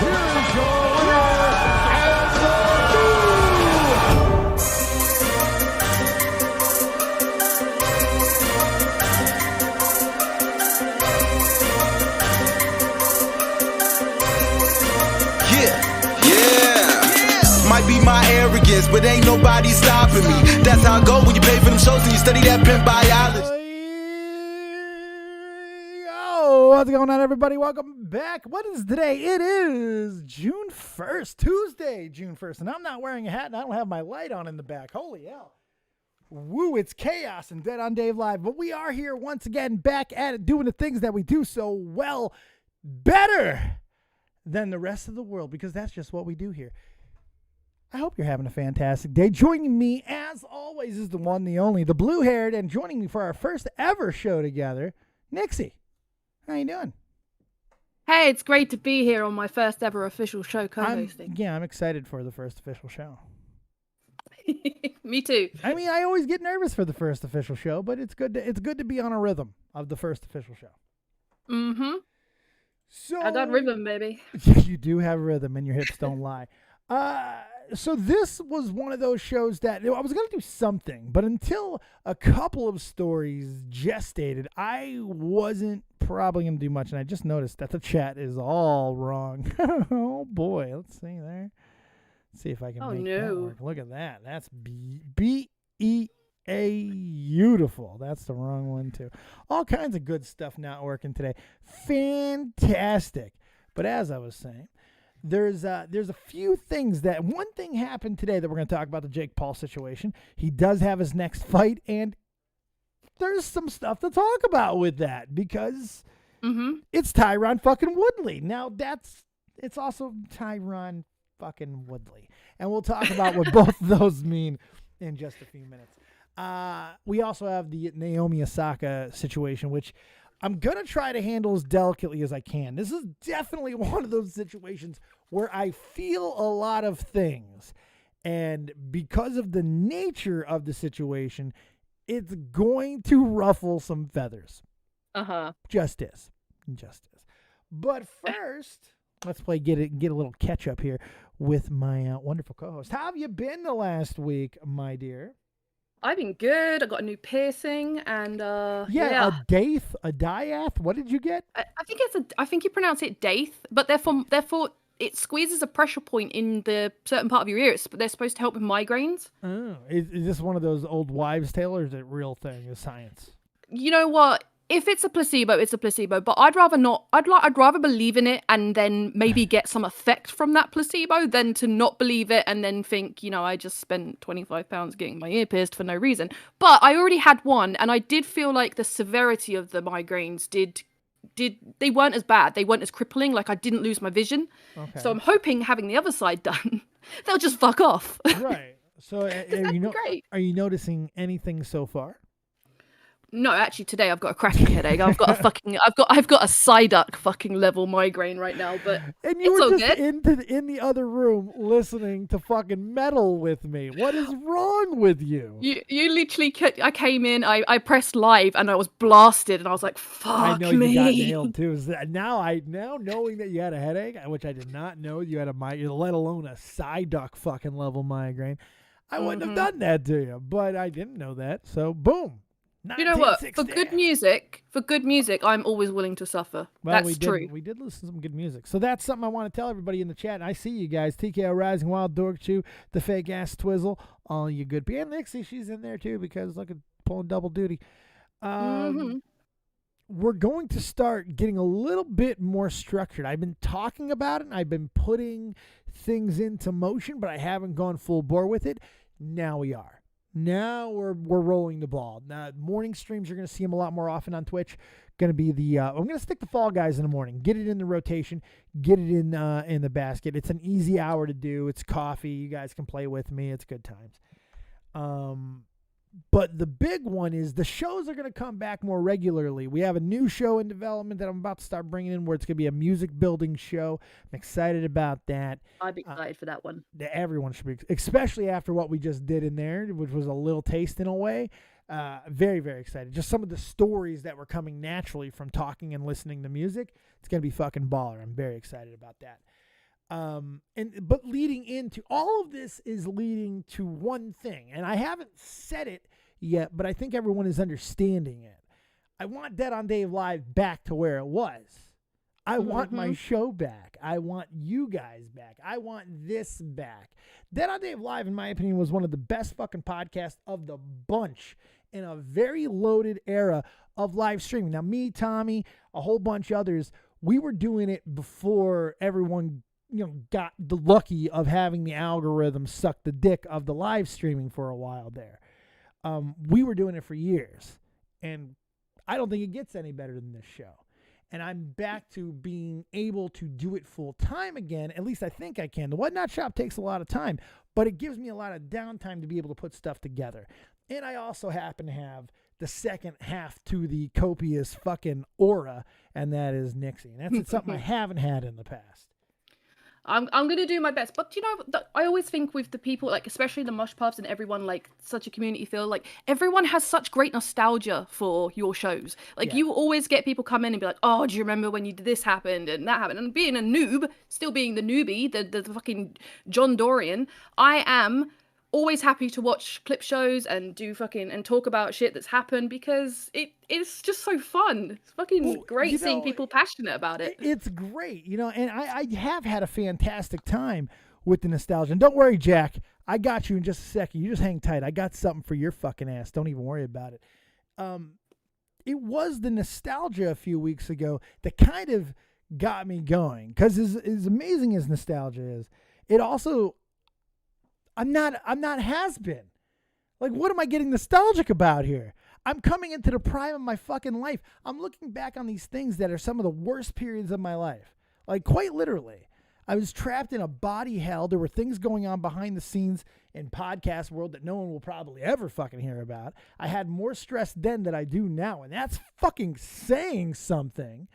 Here's your winner and the Might be my arrogance, but ain't nobody stopping me. That's how I go when you pay for them shows and you study that pimp biology. Yo, what's going on, everybody? Welcome back. What is today? It is June 1st, Tuesday, June 1st, and I'm not wearing a hat and I don't have my light on in the back. Holy hell. Woo, it's chaos and Dead on Dave Live, but we are here once again back at it, doing the things that we do so well, better than the rest of the world, because that's just what we do here. I hope you're having a fantastic day. Joining me, as always, is the one, the only, the blue-haired, and joining me for our first ever show together, Nixie. How you doing? Hey, it's great to be here on my first ever official show co-hosting. I'm excited for the first official show. Me too. I mean, I always get nervous for the first official show, but it's good to be on a rhythm of the first official show. Mm-hmm. So I got rhythm, baby. You do have rhythm, and your hips don't lie. So this was one of those shows that I was going to do something, but until a couple of stories gestated, I wasn't probably going to do much. And I just noticed that the chat is all wrong. Oh boy, let's see there. Let's see if I can make that work. Look at that. That's beautiful. That's the wrong one too. All kinds of good stuff not working today. Fantastic. But as I was saying, there's a few things one thing happened today that we're going to talk about, the Jake Paul situation. He does have his next fight, and there's some stuff to talk about with that because it's Tyron fucking Woodley. Now it's also Tyron fucking Woodley, and we'll talk about what both of those mean in just a few minutes. We also have the Naomi Osaka situation, which I'm going to try to handle as delicately as I can. This is definitely one of those situations where I feel a lot of things. And because of the nature of the situation, it's going to ruffle some feathers. Just is. But first, let's get a little catch up here with my wonderful co-host. How have you been the last week, my dear? I've been good. I got a new piercing and a diath. What did you get? I think you pronounce it daith, but therefore it squeezes a pressure point in the certain part of your ear. They're supposed to help with migraines. Oh, is this one of those old wives' tale, or is it real thing? Is science? You know what? If it's a placebo, it's a placebo. But I'd rather not. I'd rather believe in it and then maybe get some effect from that placebo than to not believe it and then think, I just spent £25 getting my ear pierced for no reason. But I already had one, and I did feel like the severity of the migraines they weren't as bad. They weren't as crippling. Like, I didn't lose my vision. Okay. So I'm hoping having the other side done, they'll just fuck off. Right. So great. Are you noticing anything so far? No, actually, today I've got a cracking headache. I've got a Psyduck fucking level migraine right now. But and you were just in the other room listening to fucking metal with me. What is wrong with you? You literally. I came in. I pressed live and I was blasted and I was like, "Fuck me." I know you got nailed too. Now knowing that you had a headache, which I did not know you had a migraine, let alone a Psyduck fucking level migraine, I wouldn't have done that to you. But I didn't know that, so boom. You know what? For good music, I'm always willing to suffer. Well, that's true. We did listen to some good music. So that's something I want to tell everybody in the chat. And I see you guys. TKO Rising, Wild Dork Chew, The Fake Ass Twizzle, all you good people. And Nixie, she's in there too because look at pulling double duty. We're going to start getting a little bit more structured. I've been talking about it and I've been putting things into motion, but I haven't gone full bore with it. Now we are. Now we're rolling the ball. Now, morning streams, you're going to see them a lot more often on Twitch. Going to be I'm going to stick the Fall Guys in the morning. Get it in the rotation. Get it in the basket. It's an easy hour to do. It's coffee. You guys can play with me. It's good times. But the big one is the shows are going to come back more regularly. We have a new show in development that I'm about to start bringing in where it's going to be a music building show. I'm excited about that. I'd be excited for that one. Everyone should be, especially after what we just did in there, which was a little taste in a way. Very, very excited. Just some of the stories that were coming naturally from talking and listening to music. It's going to be fucking baller. I'm very excited about that. But leading into all of this is leading to one thing, and I haven't said it yet, but I think everyone is understanding it. I want Dead on Dave Live back to where it was. I want my show back. I want you guys back. I want this back. Dead on Dave Live, in my opinion, was one of the best fucking podcasts of the bunch in a very loaded era of live streaming. Now, me, Tommy, a whole bunch of others, we were doing it before everyone, got the lucky of having the algorithm suck the dick of the live streaming for a while there. We were doing it for years, and I don't think it gets any better than this show. And I'm back to being able to do it full time again. At least I think I can. The Whatnot Shop takes a lot of time, but it gives me a lot of downtime to be able to put stuff together. And I also happen to have the second half to the copious fucking aura, and that is Nixie. And that's something I haven't had in the past. I'm gonna do my best, but I always think with the people, like especially the Mush Puffs and everyone, like such a community feel, like everyone has such great nostalgia for your shows. Like you always get people come in and be like, oh, do you remember when you did this happened and that happened? And being a noob, still being the newbie, the fucking John Dorian, I am always happy to watch clip shows and do fucking and talk about shit that's happened because it's just so fun. It's fucking great seeing people passionate about it. It's great, and I have had a fantastic time with the nostalgia. And don't worry, Jack, I got you in just a second. You just hang tight. I got something for your fucking ass. Don't even worry about it. It was the nostalgia a few weeks ago that kind of got me going, because as amazing as nostalgia is, it also, I'm not has been. Like, what am I getting nostalgic about here? I'm coming into the prime of my fucking life. I'm looking back on these things that are some of the worst periods of my life. Like, quite literally. I was trapped in a body hell. There were things going on behind the scenes in podcast world that no one will probably ever fucking hear about. I had more stress then than I do now, and that's fucking saying something.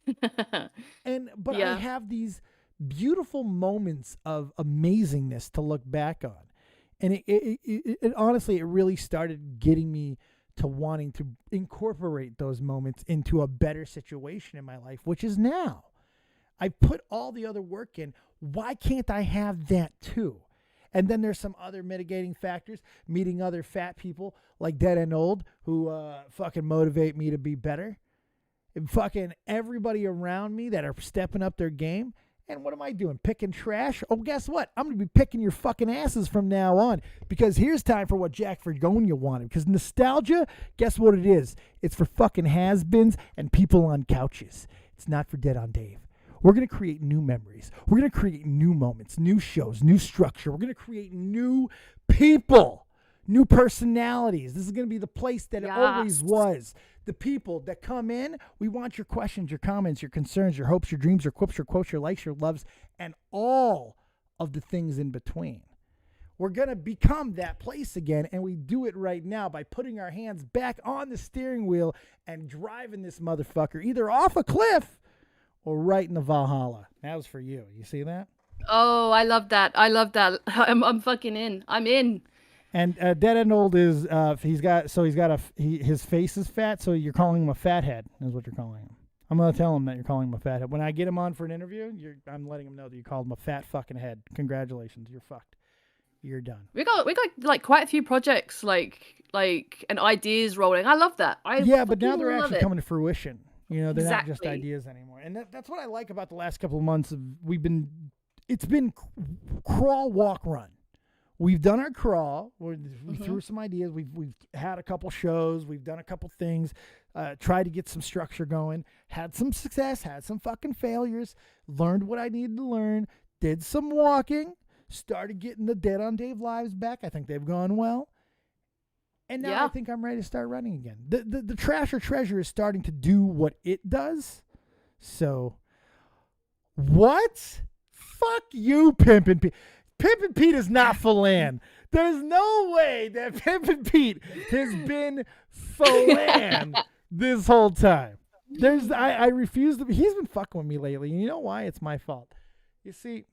But I have these beautiful moments of amazingness to look back on. And it honestly, it really started getting me to wanting to incorporate those moments into a better situation in my life, which is now. I put all the other work in. Why can't I have that too? And then there's some other mitigating factors, meeting other fat people like Dead and Old who fucking motivate me to be better. And fucking everybody around me that are stepping up their game. And what am I doing? Picking trash? Oh, guess what? I'm going to be picking your fucking asses from now on, because here's time for what Jack Vergonia wanted. Because nostalgia, guess what it is? It's for fucking has-beens and people on couches. It's not for Dead on Dave. We're going to create new memories. We're going to create new moments, new shows, new structure. We're going to create new people, new personalities. This is going to be the place that it always was. The people that come in, we want your questions, your comments, your concerns, your hopes, your dreams, your quips, your quotes, your likes, your loves, and all of the things in between. We're going to become that place again, and we do it right now by putting our hands back on the steering wheel and driving this motherfucker either off a cliff or right in the Valhalla. That was for you. You see that? Oh, I love that. I'm fucking in. I'm in. And Dead and Old is his face is fat, so you're calling him a fathead, is what you're calling him. I'm gonna tell him that you're calling him a fathead. When I get him on for an interview, I'm letting him know that you called him a fat fucking head. Congratulations, you're fucked. You're done. We got like quite a few projects like and ideas rolling. I love that. But now they're actually coming to fruition. They're not just ideas anymore. And that's what I like about the last couple of months. It's been crawl, walk, run. We've done our crawl. We threw some ideas. We've had a couple shows. We've done a couple things. Tried to get some structure going. Had some success. Had some fucking failures. Learned what I needed to learn. Did some walking. Started getting the Dead on Dave lives back. I think they've gone well. And now I think I'm ready to start running again. The Trash or Treasure is starting to do what it does. So, what? Fuck you, Pimpin' Pete. Pimpin' Pete is not Philan. There's no way that Pimpin' Pete has been Philan this whole time. I refuse to. He's been fucking with me lately, and you know why? It's my fault. You see,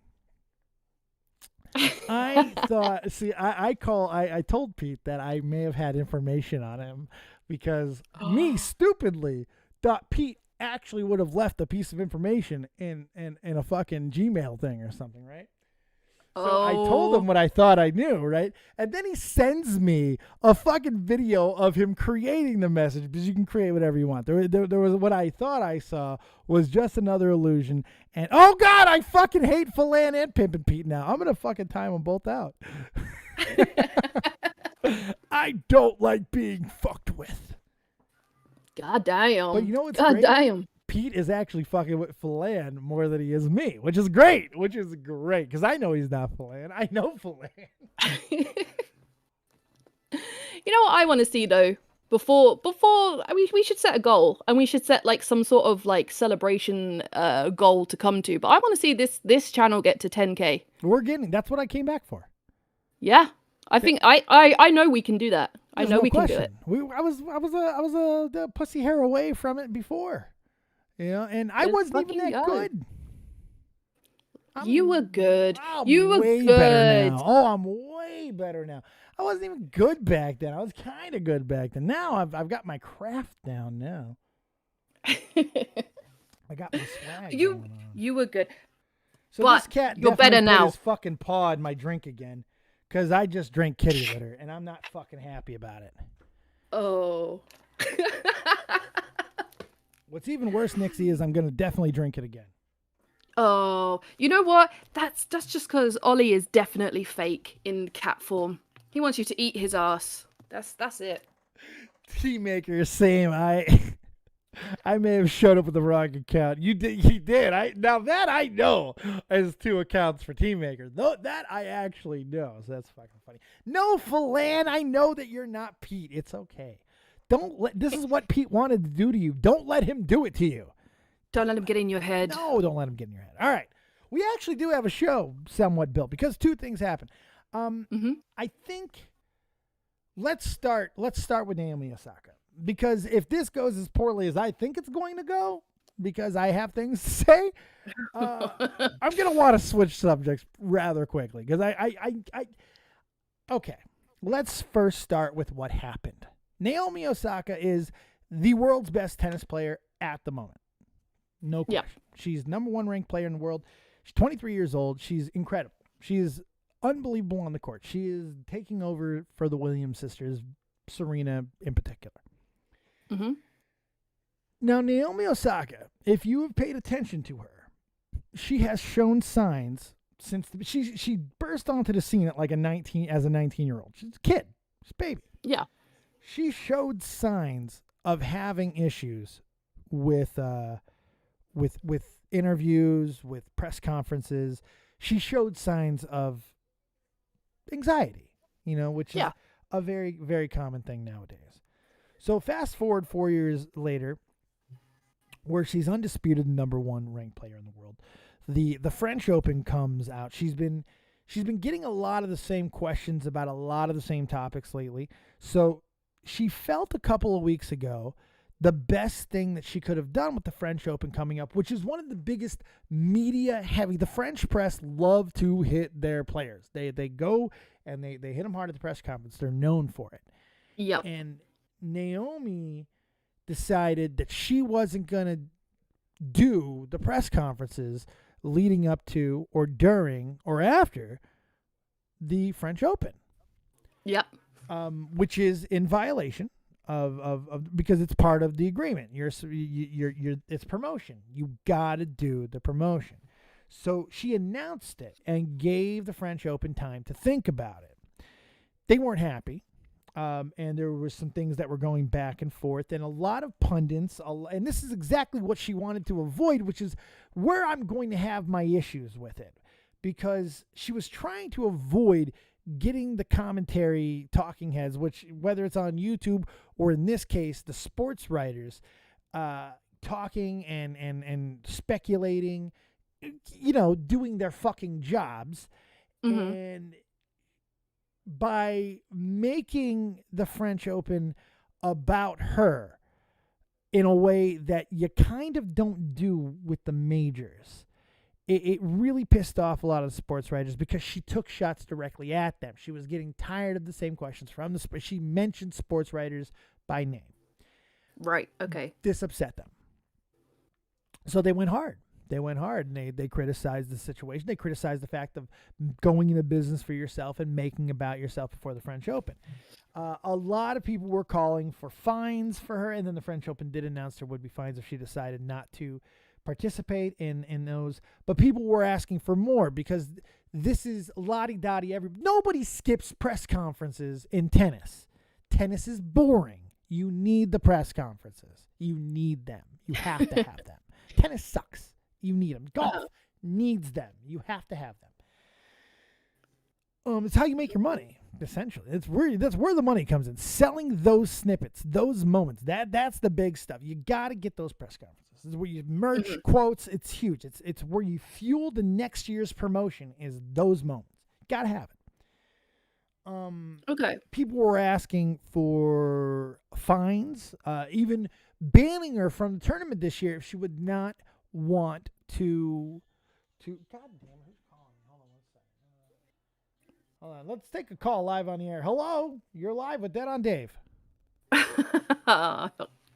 I thought. See, I told Pete that I may have had information on him because me stupidly thought Pete actually would have left a piece of information in a fucking Gmail thing or something, right? So I told him what I thought I knew, right? And then he sends me a fucking video of him creating the message, because you can create whatever you want. There was what I thought I saw was just another illusion. And oh God, I fucking hate Philan and Pimpin' Pete now. I'm gonna fucking time them both out. I don't like being fucked with. God damn. But you know what's God great? damn. Pete is actually fucking with Philan more than he is me, which is great, because I know he's not Philan. I know Philan. You know what I want to see though? Before we should set a goal, and we should set like some sort of like celebration goal to come to. But I want to see this channel get to 10K. That's what I came back for. Yeah. I think I know we can do that. There's I know no we question. can do it. I was a pussy hair away from it before. And I It's wasn't even fucking that good. You were good. I'm You were way good. better now. Oh, I'm way better now. I wasn't even good back then. I was kind of good back then. Now I've got my craft down now. I got my swag. going on. You were good. So but this cat you're definitely better put now. his fucking paw in my drink again, because I just drank kitty litter, and I'm not fucking happy about it. Oh. What's even worse, Nixie, is I'm gonna definitely drink it again. Oh, you know what? That's just because Ollie is definitely fake in cat form. He wants you to eat his ass. That's it. Tea maker, same. I may have showed up with the wrong account. You did. He did. Now that I know as 2 accounts for Tea Maker. Though that I actually know. So that's fucking funny. No, Philan, I know that you're not Pete. It's okay. This is what Pete wanted to do to you. Don't let him do it to you. Don't let him get in your head. No, don't let him get in your head. All right. We actually do have a show somewhat built, because 2 things happen. I think let's start with Naomi Osaka, because if this goes as poorly as I think it's going to go, because I have things to say, I'm gonna want to switch subjects rather quickly, because okay. Let's first start with what happened. Naomi Osaka is the world's best tennis player at the moment. No question. Yeah. She's #1 ranked player in the world. She's 23 years old. She's incredible. She is unbelievable on the court. She is taking over for the Williams sisters, Serena in particular. Mm-hmm. Now, Naomi Osaka, if you have paid attention to her, she has shown signs since she burst onto the scene at like a 19-year-old. She's a kid. She's a baby. Yeah. She showed signs of having issues with interviews, with press conferences. She showed signs of anxiety, which is a very, very common thing nowadays. So fast forward 4 years later, where she's undisputed #1 ranked player in the world. The French Open comes out. She's been getting a lot of the same questions about a lot of the same topics lately. So she felt a couple of weeks ago the best thing that she could have done with the French Open coming up, which is one of the biggest media heavy. The French press love to hit their players. They go and they hit them hard at the press conference. They're known for it. Yep. And Naomi decided that she wasn't going to do the press conferences leading up to or during or after the French Open. Yep. Which is in violation of because it's part of the agreement. You're it's promotion. You got to do the promotion. So she announced it and gave the French Open time to think about it. They weren't happy. And there were some things that were going back and forth, and a lot of pundits, and this is exactly what she wanted to avoid, which is where I'm going to have my issues with it, because she was trying to avoid getting the commentary talking heads, which whether it's on YouTube or in this case, the sports writers, talking and speculating, doing their fucking jobs. Mm-hmm. And by making the French Open about her in a way that you kind of don't do with the majors, it really pissed off a lot of the sports writers, because she took shots directly at them. She was getting tired of the same questions from she mentioned sports writers by name. Right. Okay. This upset them. So they went hard. They went hard, and they criticized the situation. They criticized the fact of going into business for yourself and making about yourself before the French Open. A lot of people were calling for fines for her, and then the French Open did announce there would be fines if she decided not to participate in those. But people were asking for more because this is la-di-da-di. Nobody skips press conferences in tennis. Tennis is boring. You need the press conferences. You need them. You have to have them. Tennis sucks. You need them. Golf needs them. You have to have them. It's how you make your money, essentially. That's where the money comes in. Selling those snippets, those moments. That's the big stuff. You got to get those press conferences. This is where you merch quotes. It's huge. It's where you fuel the next year's promotion. Is those moments. Got to have it. Okay. People were asking for fines, even banning her from the tournament this year if she would not want to. God damn it! Who's calling? Hold on 1 second. Hold on. Let's take a call live on the air. Hello, you're live with Dead on Dave.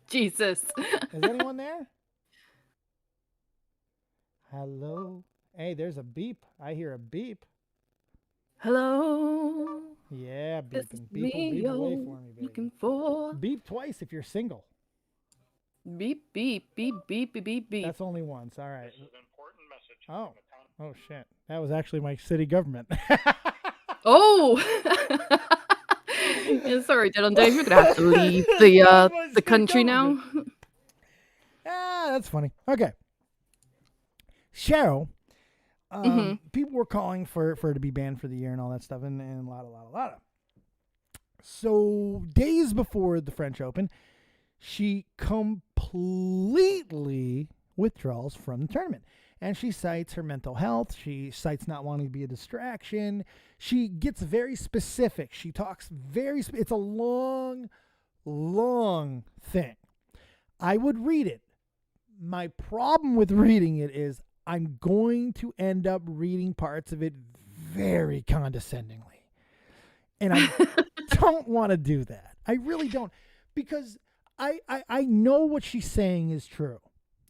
Jesus. Is anyone there? Hello. Hey, there's a beep. I hear a beep. Hello. Yeah, This is beeping. Beep away for me, baby. looking for Beep twice if you're single. beep beep beep beep beep beep beep. That's only once. All right. This is an important message. Oh. Oh shit. That was actually my city government. Oh. Yeah, sorry, Dylan Dave, you're gonna have to leave the country now. That's funny. Okay. Cheryl, people were calling for her to be banned for the year and all that stuff, and a lot. So days before the French Open, she completely withdraws from the tournament. And she cites her mental health. She cites not wanting to be a distraction. She gets very specific. She talks it's a long, long thing. I would read it. My problem with reading it is I'm going to end up reading parts of it very condescendingly. And I don't want to do that. I really don't. Because I know what she's saying is true.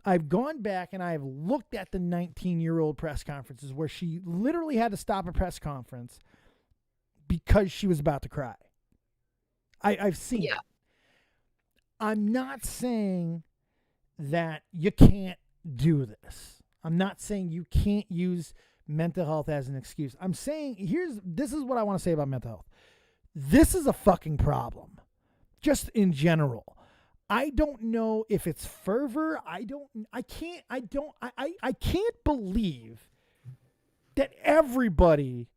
I've gone back and I've looked at the 19-year-old press conferences where she literally had to stop a press conference because she was about to cry. I've seen it. I'm not saying that you can't do this. I'm not saying you can't use mental health as an excuse. I'm saying this is what I want to say about mental health. This is a fucking problem, just in general. I don't know if it's fervor. I can't believe that everybody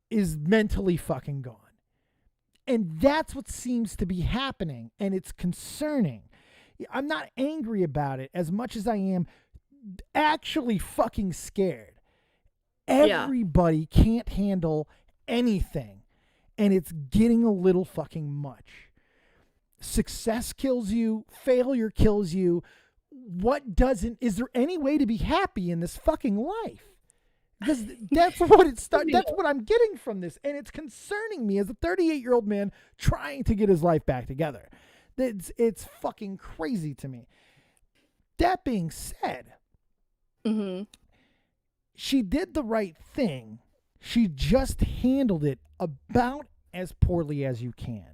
is mentally fucking gone. And that's what seems to be happening, and it's concerning. I'm not angry about it as much as I am actually fucking scared. Everybody can't handle anything, and it's getting a little fucking much. Success kills you. Failure kills you. Is there any way to be happy in this fucking life? Because that's what that's what I'm getting from this. And it's concerning me as a 38-year-old man trying to get his life back together. It's fucking crazy to me. That being said, she did the right thing. She just handled it about as poorly as you can.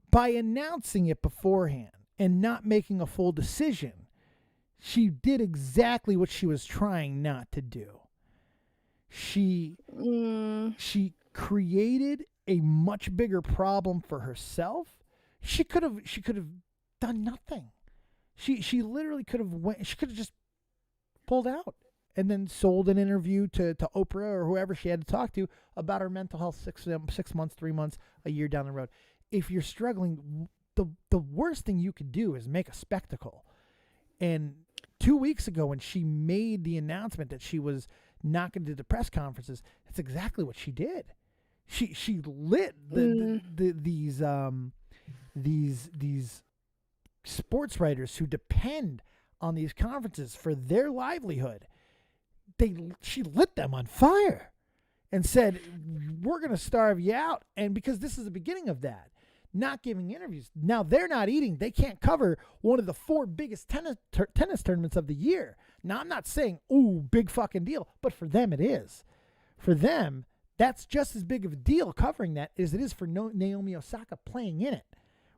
By announcing it beforehand and not making a full decision, she did exactly what she was trying not to do. She created a much bigger problem for herself. She could have done nothing. She literally could have just pulled out and then sold an interview to Oprah or whoever she had to talk to about her mental health 6 months, 3 months, a year down the road. If you're struggling, the worst thing you could do is make a spectacle. And 2 weeks ago when she made the announcement that she was not going to do the press conferences, that's exactly what she did. She lit these sports writers who depend on these conferences for their livelihood. She lit them on fire and said, we're going to starve you out. And because this is the beginning of that. not giving interviews. Now they're not eating. They can't cover one of the 4 biggest tennis tournaments of the year. Now I'm not saying, ooh, big fucking deal, but for them it is. For them, that's just as big of a deal covering that as it is for Naomi Osaka playing in it.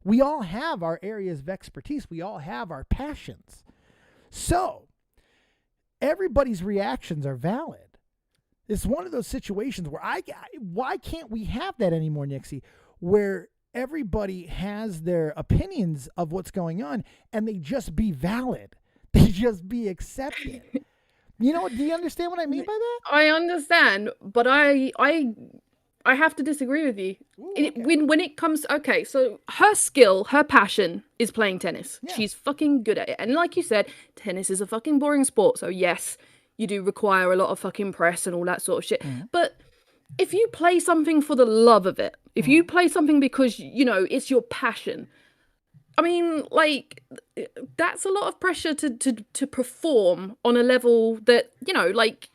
We all have our areas of expertise. We all have our passions. So everybody's reactions are valid. It's one of those situations where why can't we have that anymore, Nixie, where everybody has their opinions of what's going on and they just be valid. They just be accepted. You know, do you understand what I mean by that? I understand, but I have to disagree with you. Ooh, okay. When it comes, okay, so her skill, her passion is playing tennis. Yeah. She's fucking good at it. And like you said, tennis is a fucking boring sport. So yes, you do require a lot of fucking press and all that sort of shit. But if you play something for the love of it, if you play something because, you know, it's your passion, I mean, like, that's a lot of pressure to perform on a level that, you know, like,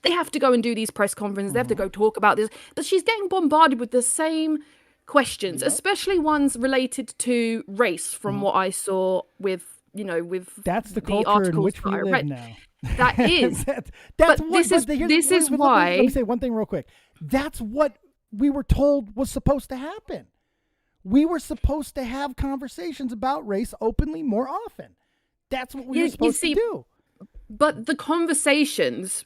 they have to go and do these press conferences, they have to go talk about this, but she's getting bombarded with the same questions, especially ones related to race, from what I saw with, you know, with that's the culture in which we live now. That is. That's but what, this is why. Let me say one thing real quick. That's what we were told was supposed to happen. We were supposed to have conversations about race openly more often. That's what we were supposed to do. But the conversations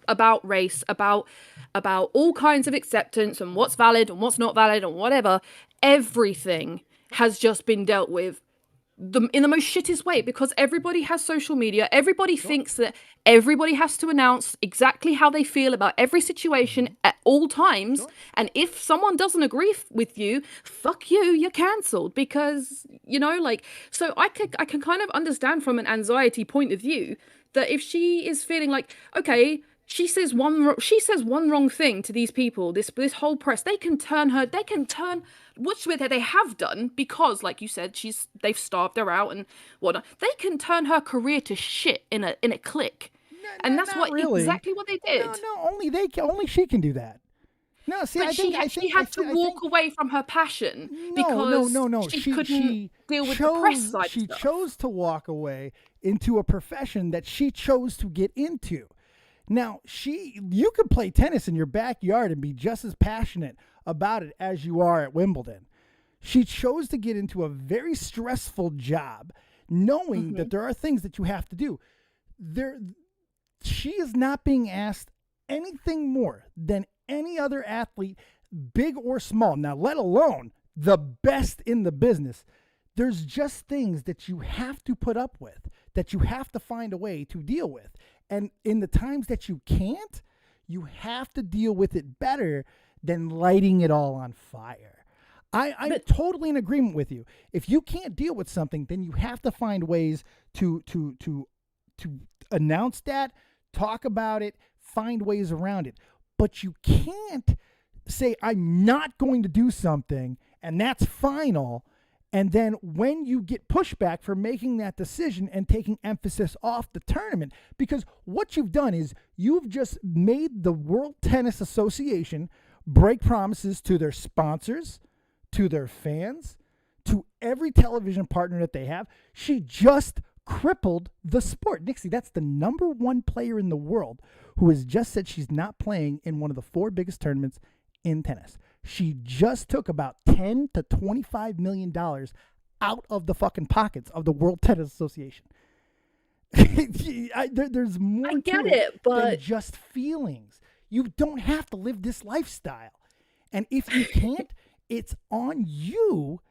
about race, about all kinds of acceptance and what's valid and what's not valid and whatever, everything has just been dealt with in the most shittest way, because everybody has social media. Everybody thinks that everybody has to announce exactly how they feel about every situation at all times. And if someone doesn't agree with you, fuck you, you're cancelled. Because, you know, like, so I can kind of understand from an anxiety point of view that if she is feeling like, okay, she says one wrong thing to these people, this whole press, they can turn, which they have done, because, like you said, they've starved her out and whatnot. They can turn her career to shit in a click, and that's exactly what they did. No, only she can do that. No, see, but she had to walk away from her passion because she couldn't deal with the press side. She chose to walk away into a profession that she chose to get into. Now, you could play tennis in your backyard and be just as passionate about it as you are at Wimbledon. She chose to get into a very stressful job, knowing that there are things that you have to do. She is not being asked anything more than any other athlete, big or small. Now, let alone the best in the business. There's just things that you have to put up with, that you have to find a way to deal with. And in the times that you can't, you have to deal with it better than lighting it all on fire. I'm totally in agreement with you. If you can't deal with something, then you have to find ways to announce that, talk about it, find ways around it. But you can't say, I'm not going to do something, and that's final. And then when you get pushback for making that decision and taking emphasis off the tournament, because what you've done is you've just made the World Tennis Association break promises to their sponsors, to their fans, to every television partner that they have. She just crippled the sport. Nixie, that's the number one player in the world who has just said she's not playing in one of the 4 biggest tournaments in tennis. She just took about $10 to $25 million out of the fucking pockets of the World Tennis Association. There's more to it than just feelings. You don't have to live this lifestyle. And if you can't, it's on you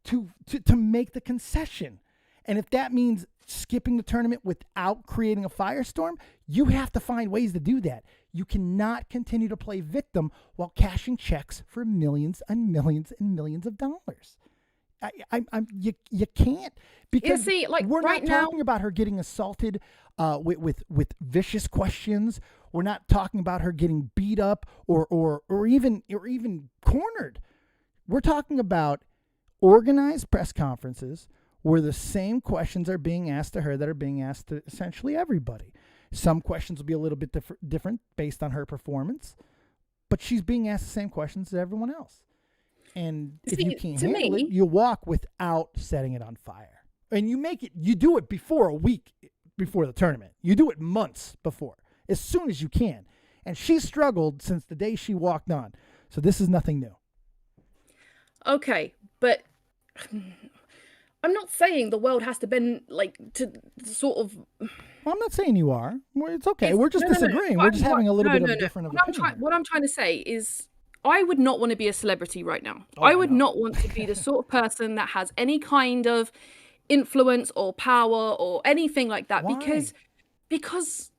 to make the concession. And if that means skipping the tournament without creating a firestorm, you have to find ways to do that. You cannot continue to play victim while cashing checks for millions and millions and millions of dollars. You can't, because we're not talking about her getting assaulted with vicious questions. We're not talking about her getting beat up or even cornered. We're talking about organized press conferences where the same questions are being asked to her that are being asked to essentially everybody. Some questions will be a little bit different based on her performance, but she's being asked the same questions as everyone else. And if See, you can't to handle it, me- you walk without setting it on fire. And you do it before a week before the tournament. You do it months before, as soon as you can. And she struggled since the day she walked on. So this is nothing new. Okay, but I'm not saying the world has to bend like to sort of. Well, I'm not saying you are. Well, it's okay. It's- We're just no, no, no. disagreeing. What We're just I'm- having a little no, bit no, of a no. different What opinion. what I'm trying to say is, I would not want to be a celebrity right now. Oh, I I would know. not want to be the sort of person that has any kind of influence or power or anything like that. Why? Because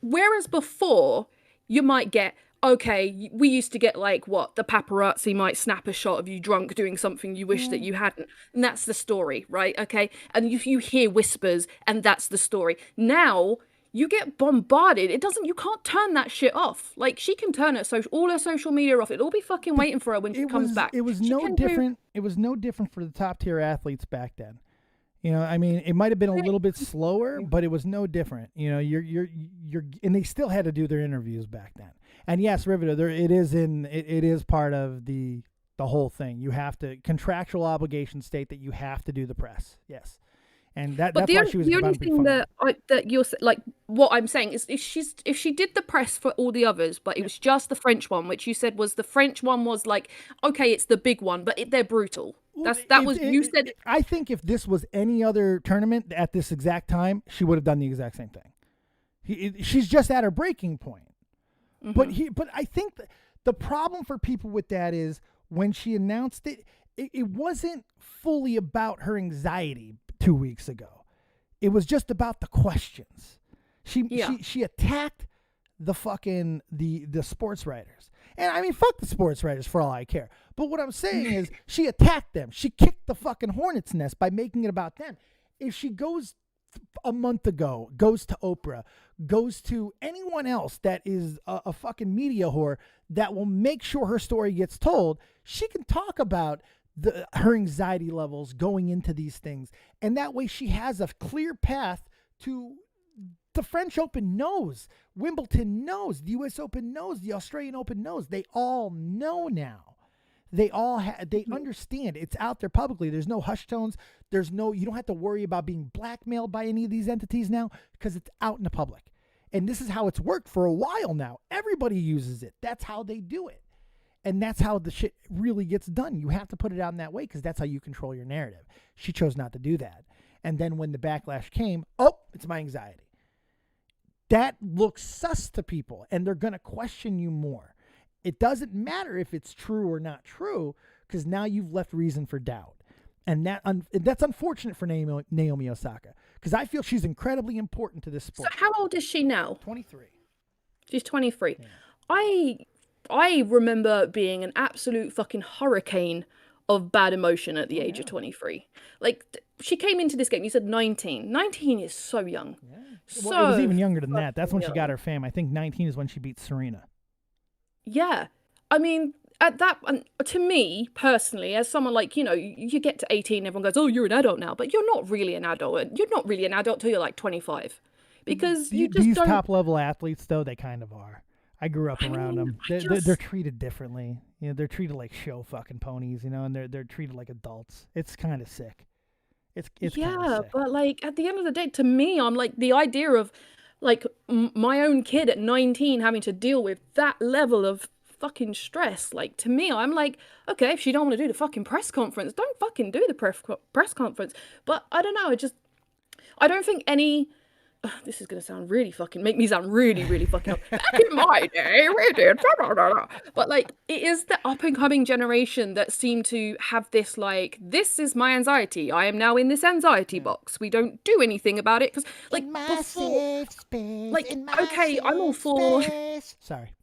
whereas before you might get, okay, we used to get like what the paparazzi might snap a shot of you drunk doing something you wish that you hadn't, and that's the story, right? Okay, and if you hear whispers, and that's the story. Now you get bombarded. You can't turn that shit off. Like, she can turn all her social media off. It'll all be fucking waiting for her when she comes back. It was She no can do- different. It was no different for the top tier athletes back then. You know, I mean, it might have been a little bit slower, but it was no different. You know, and they still had to do their interviews back then. And yes, Riveter, it is part of the whole thing. You have to contractual obligations state that you have to do the press. Yes. And But that's why she was the about only to be thing fired. that you're like, what I'm saying is, if she did the press for all the others, but it was just the French one, which you said was the French one was like, okay, it's the big one, but they're brutal. You said. I think if this was any other tournament at this exact time, she would have done the exact same thing. She's just at her breaking point. Mm-hmm. But I think the problem for people with that is when she announced it wasn't fully about her anxiety 2 weeks ago. It was just about the questions. She attacked the fucking the sports writers. And I mean, fuck the sports writers for all I care. But what I'm saying is she attacked them. She kicked the fucking hornet's nest by making it about them. If she goes a month ago, goes to Oprah, goes to anyone else that is a fucking media whore that will make sure her story gets told, she can talk about her anxiety levels going into these things. And that way she has a clear path to the French Open knows, Wimbledon knows, the US Open knows, the Australian Open knows. They all know now. They all they understand. It's out there publicly. There's no hush tones. You don't have to worry about being blackmailed by any of these entities now because it's out in the public. And this is how it's worked for a while now. Everybody uses it. That's how they do it. And that's how the shit really gets done. You have to put it out in that way because that's how you control your narrative. She chose not to do that. And then when the backlash came, it's my anxiety. That looks sus to people, and they're going to question you more. It doesn't matter if it's true or not true because now you've left reason for doubt. And that's unfortunate for Naomi Osaka because I feel she's incredibly important to this sport. So how old is she now? 23. She's 23. Yeah. I remember being an absolute fucking hurricane of bad emotion at the age of 23. Like, she came into this game, you said 19. 19 is so young. Yeah. So Well, it was even younger than that. That's when she young. got her fame. I think 19 is when she beat Serena. Yeah. I mean, at that, to me, personally, as someone like, you get to 18, everyone goes, oh, you're an adult now. But you're not really an adult. You're not really an adult till you're like 25. Because you just These don't... top-level athletes, though, they kind of are. I grew up around them. They're treated differently. You know, they're treated like show fucking ponies, and they're treated like adults. It's kind of sick. It's yeah, sick. but like at the end of the day, to me, I'm like the idea of like my own kid at 19 having to deal with that level of fucking stress. Like, to me, I'm like, okay, if she don't want to do the fucking press conference, don't fucking do the press conference. But I don't know. I don't think any. This is going to make me sound really, really fucking up. Back in my day, we did. But like, it is the up and coming generation that seem to have this, like, this is my anxiety. I am now in this anxiety box. We don't do anything about it. Because, like, before, like, okay, I'm all for. Sorry.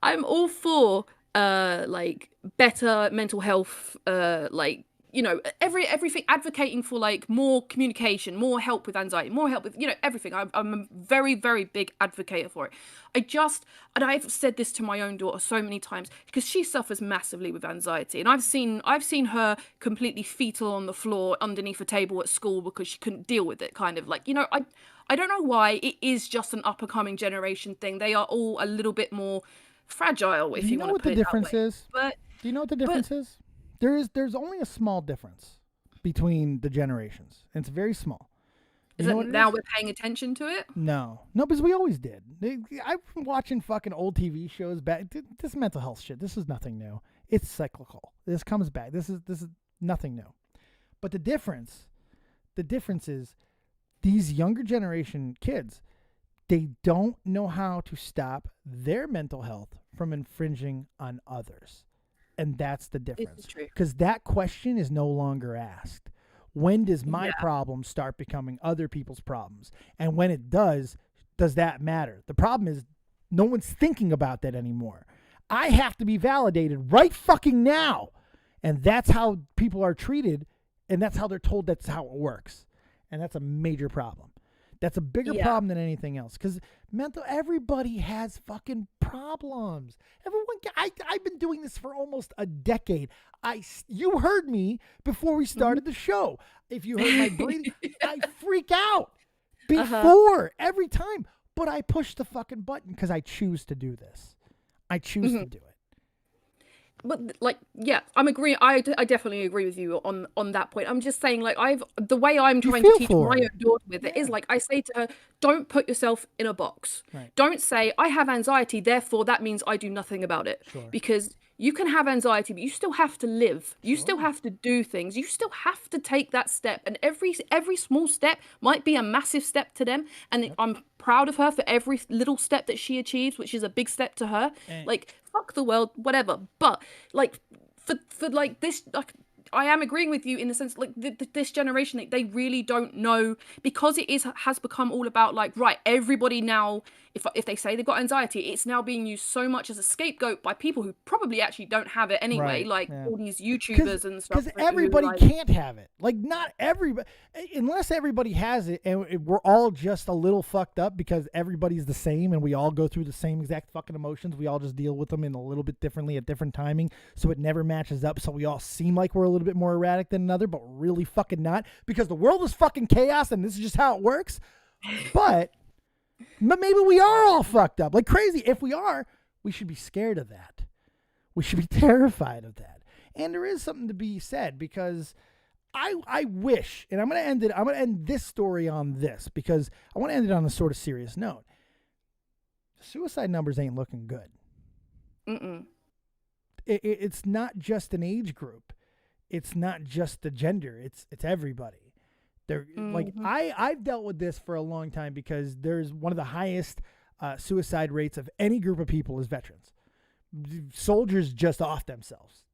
I'm all for, like, better mental health, like, everything, advocating for like more communication, more help with anxiety, more help with, everything. I'm a very, very big advocate for it. And I've said this to my own daughter so many times because she suffers massively with anxiety. And I've seen her completely fetal on the floor underneath a table at school because she couldn't deal with it, kind of like, I don't know why. It is just an up and coming generation thing. They are all a little bit more fragile, if you want to put it that way. Do you know what the difference is? But Do you know what the difference is? There's only a small difference between the generations. And it's very small. Is it now we're paying attention to it? No, because we always did. I've been watching fucking old TV shows back. This mental health shit. This is nothing new. It's cyclical. This comes back. This is nothing new. But the difference is these younger generation kids, they don't know how to stop their mental health from infringing on others. And that's the difference. Because that question is no longer asked. When does my problem start becoming other people's problems? And when it does that matter? The problem is no one's thinking about that anymore. I have to be validated right fucking now. And that's how people are treated. And that's how they're told that's how it works. And that's a major problem. That's a bigger problem than anything else. Because everybody has fucking problems. I've been doing this for almost a decade. You heard me before we started the show. If you heard my breathing, I freak out before every time. But I push the fucking button because I choose to do this. I choose to do it. But I'm agreeing. I definitely agree with you on that point. I'm just saying, like, the way I'm trying to teach my own daughter with it is, like, I say to her, don't put yourself in a box. Right. Don't say I have anxiety, therefore that means I do nothing about it. Sure. Because you can have anxiety, but you still have to live. You still have to do things. You still have to take that step, and every small step might be a massive step to them. And I'm proud of her for every little step that she achieves, which is a big step to her. Like, fuck the world, whatever. But like for like this, like, I am agreeing with you in the sense, like, this generation, they really don't know, because it has become all about, like, right, everybody now, if they say they've got anxiety, it's now being used so much as a scapegoat by people who probably actually don't have it anyway, all these YouTubers and stuff. Because everybody can't have it. Like, not everybody, unless everybody has it, and we're all just a little fucked up because everybody's the same and we all go through the same exact fucking emotions. We all just deal with them in a little bit differently at different timing, so it never matches up, so we all seem like we're a little bit more erratic than another, but really fucking not, because the world is fucking chaos and this is just how it works. But maybe we are all fucked up like crazy. If we are, we should be scared of that. We should be terrified of that. And there is something to be said, because I wish, and I'm going to end this story on this, because I want to end it on a sort of serious note. Suicide numbers ain't looking good. It's not just an age group. It's not just the gender. It's everybody. Like, I've dealt with this for a long time, because there's one of the highest suicide rates of any group of people is veterans. Soldiers just off themselves.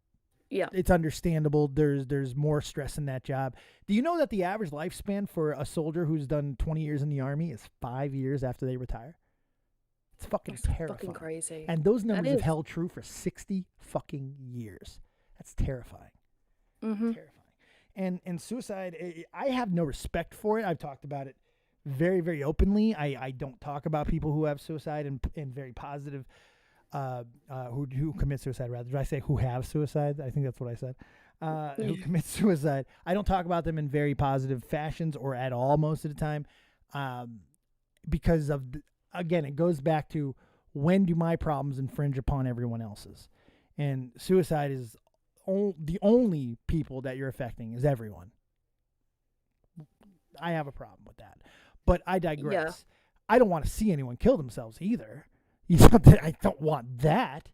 Yeah, it's understandable. There's more stress in that job. Do you know that the average lifespan for a soldier who's done 20 years in the Army is 5 years after they retire? It's fucking terrifying. Fucking crazy. And those numbers have held true for 60 fucking years. That's terrifying. Terrifying. And suicide, I have no respect for it. I've talked about it very, very openly. I don't talk about people who have suicide in very positive, who commit suicide, rather. Did I say who have suicide? I think that's what I said. Who commit suicide. I don't talk about them in very positive fashions or at all most of the time, because of, again, it goes back to, when do my problems infringe upon everyone else's? And suicide is the only people that you're affecting is everyone. I have a problem with that, but I digress. Yeah. I don't want to see anyone kill themselves either. I don't want that,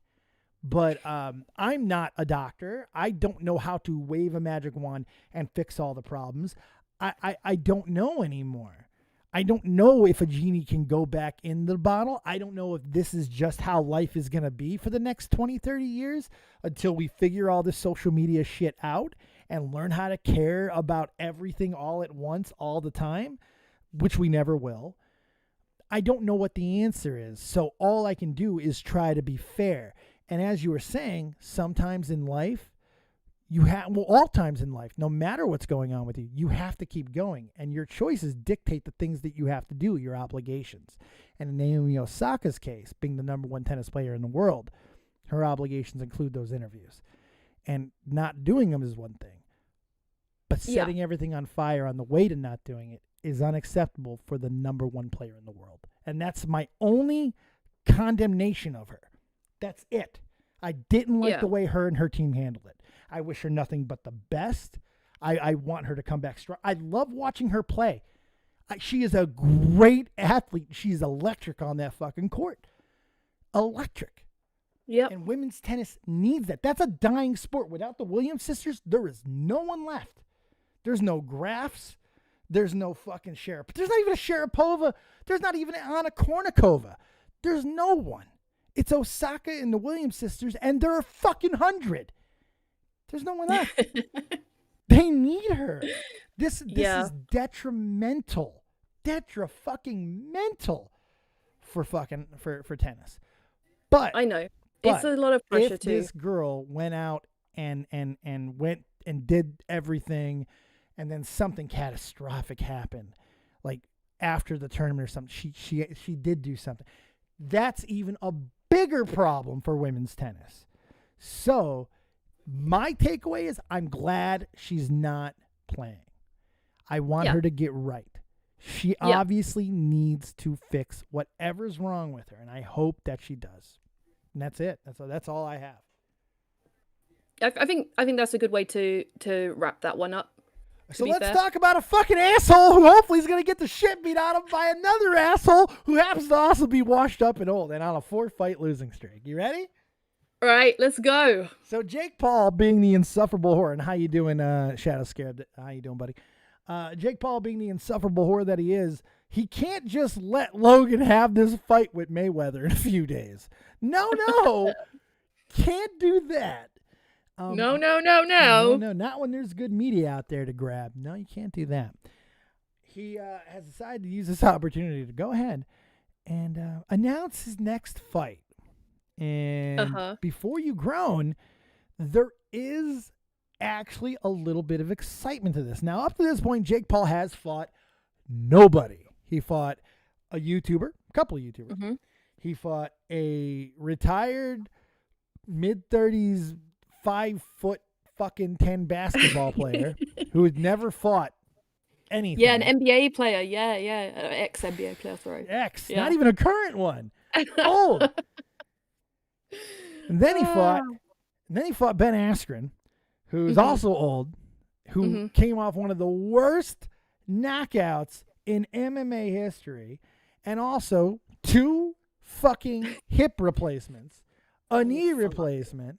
but I'm not a doctor. I don't know how to wave a magic wand and fix all the problems. I don't know anymore. I don't know if a genie can go back in the bottle. I don't know if this is just how life is going to be for the next 20, 30 years until we figure all this social media shit out and learn how to care about everything all at once, all the time, which we never will. I don't know what the answer is. So all I can do is try to be fair. And as you were saying, sometimes in life, all times in life, no matter what's going on with you, you have to keep going. And your choices dictate the things that you have to do, your obligations. And in Naomi Osaka's case, being the #1 tennis player in the world, her obligations include those interviews. And not doing them is one thing. But setting everything on fire on the way to not doing it is unacceptable for the #1 player in the world. And that's my only condemnation of her. That's it. I didn't like the way her and her team handled it. I wish her nothing but the best. I want her to come back strong. I love watching her play. She is a great athlete. She's electric on that fucking court. Electric. Yep. And women's tennis needs that. That's a dying sport. Without the Williams sisters, there is no one left. There's no Grafs. There's no fucking Sharapova. There's not even a Sharapova. There's not even an Anna Kournikova. There's no one. It's Osaka and the Williams sisters, and there are fucking 100. There's no one left. They need her. This is detrimental. Detra-fucking-mental for tennis. But I know. It's a lot of pressure if too. This girl went out and went and did everything, and then something catastrophic happened, like after the tournament or something. She did do something. That's even a bigger problem for women's tennis. So my takeaway is I'm glad she's not playing. I want her to get right. She obviously needs to fix whatever's wrong with her, and I hope that she does. And that's it. That's all I have. I think that's a good way to wrap that one up. So let's talk about a fucking asshole who hopefully is going to get the shit beat out of him by another asshole who happens to also be washed up and old and on a 4-fight losing streak. You ready? All right, let's go. So Jake Paul, being the insufferable whore, and how you doing, Shadow Scared? How you doing, buddy? Jake Paul, being the insufferable whore that he is, he can't just let Logan have this fight with Mayweather in a few days. No, can't do that. No, not when there's good media out there to grab. No, you can't do that. He has decided to use this opportunity to go ahead and announce his next fight. And before you groan, there is actually a little bit of excitement to this. Now, up to this point, Jake Paul has fought nobody. He fought a YouTuber, a couple of YouTubers. Mm-hmm. He fought a retired mid-30s 5-foot fucking 10 basketball player who had never fought anything. Yeah, an NBA player. Yeah. Ex-NBA player, sorry. Not even a current one. Old. And then he fought Ben Askren, who's also old, who came off one of the worst knockouts in MMA history, and also 2 fucking hip replacements, a knee replacement,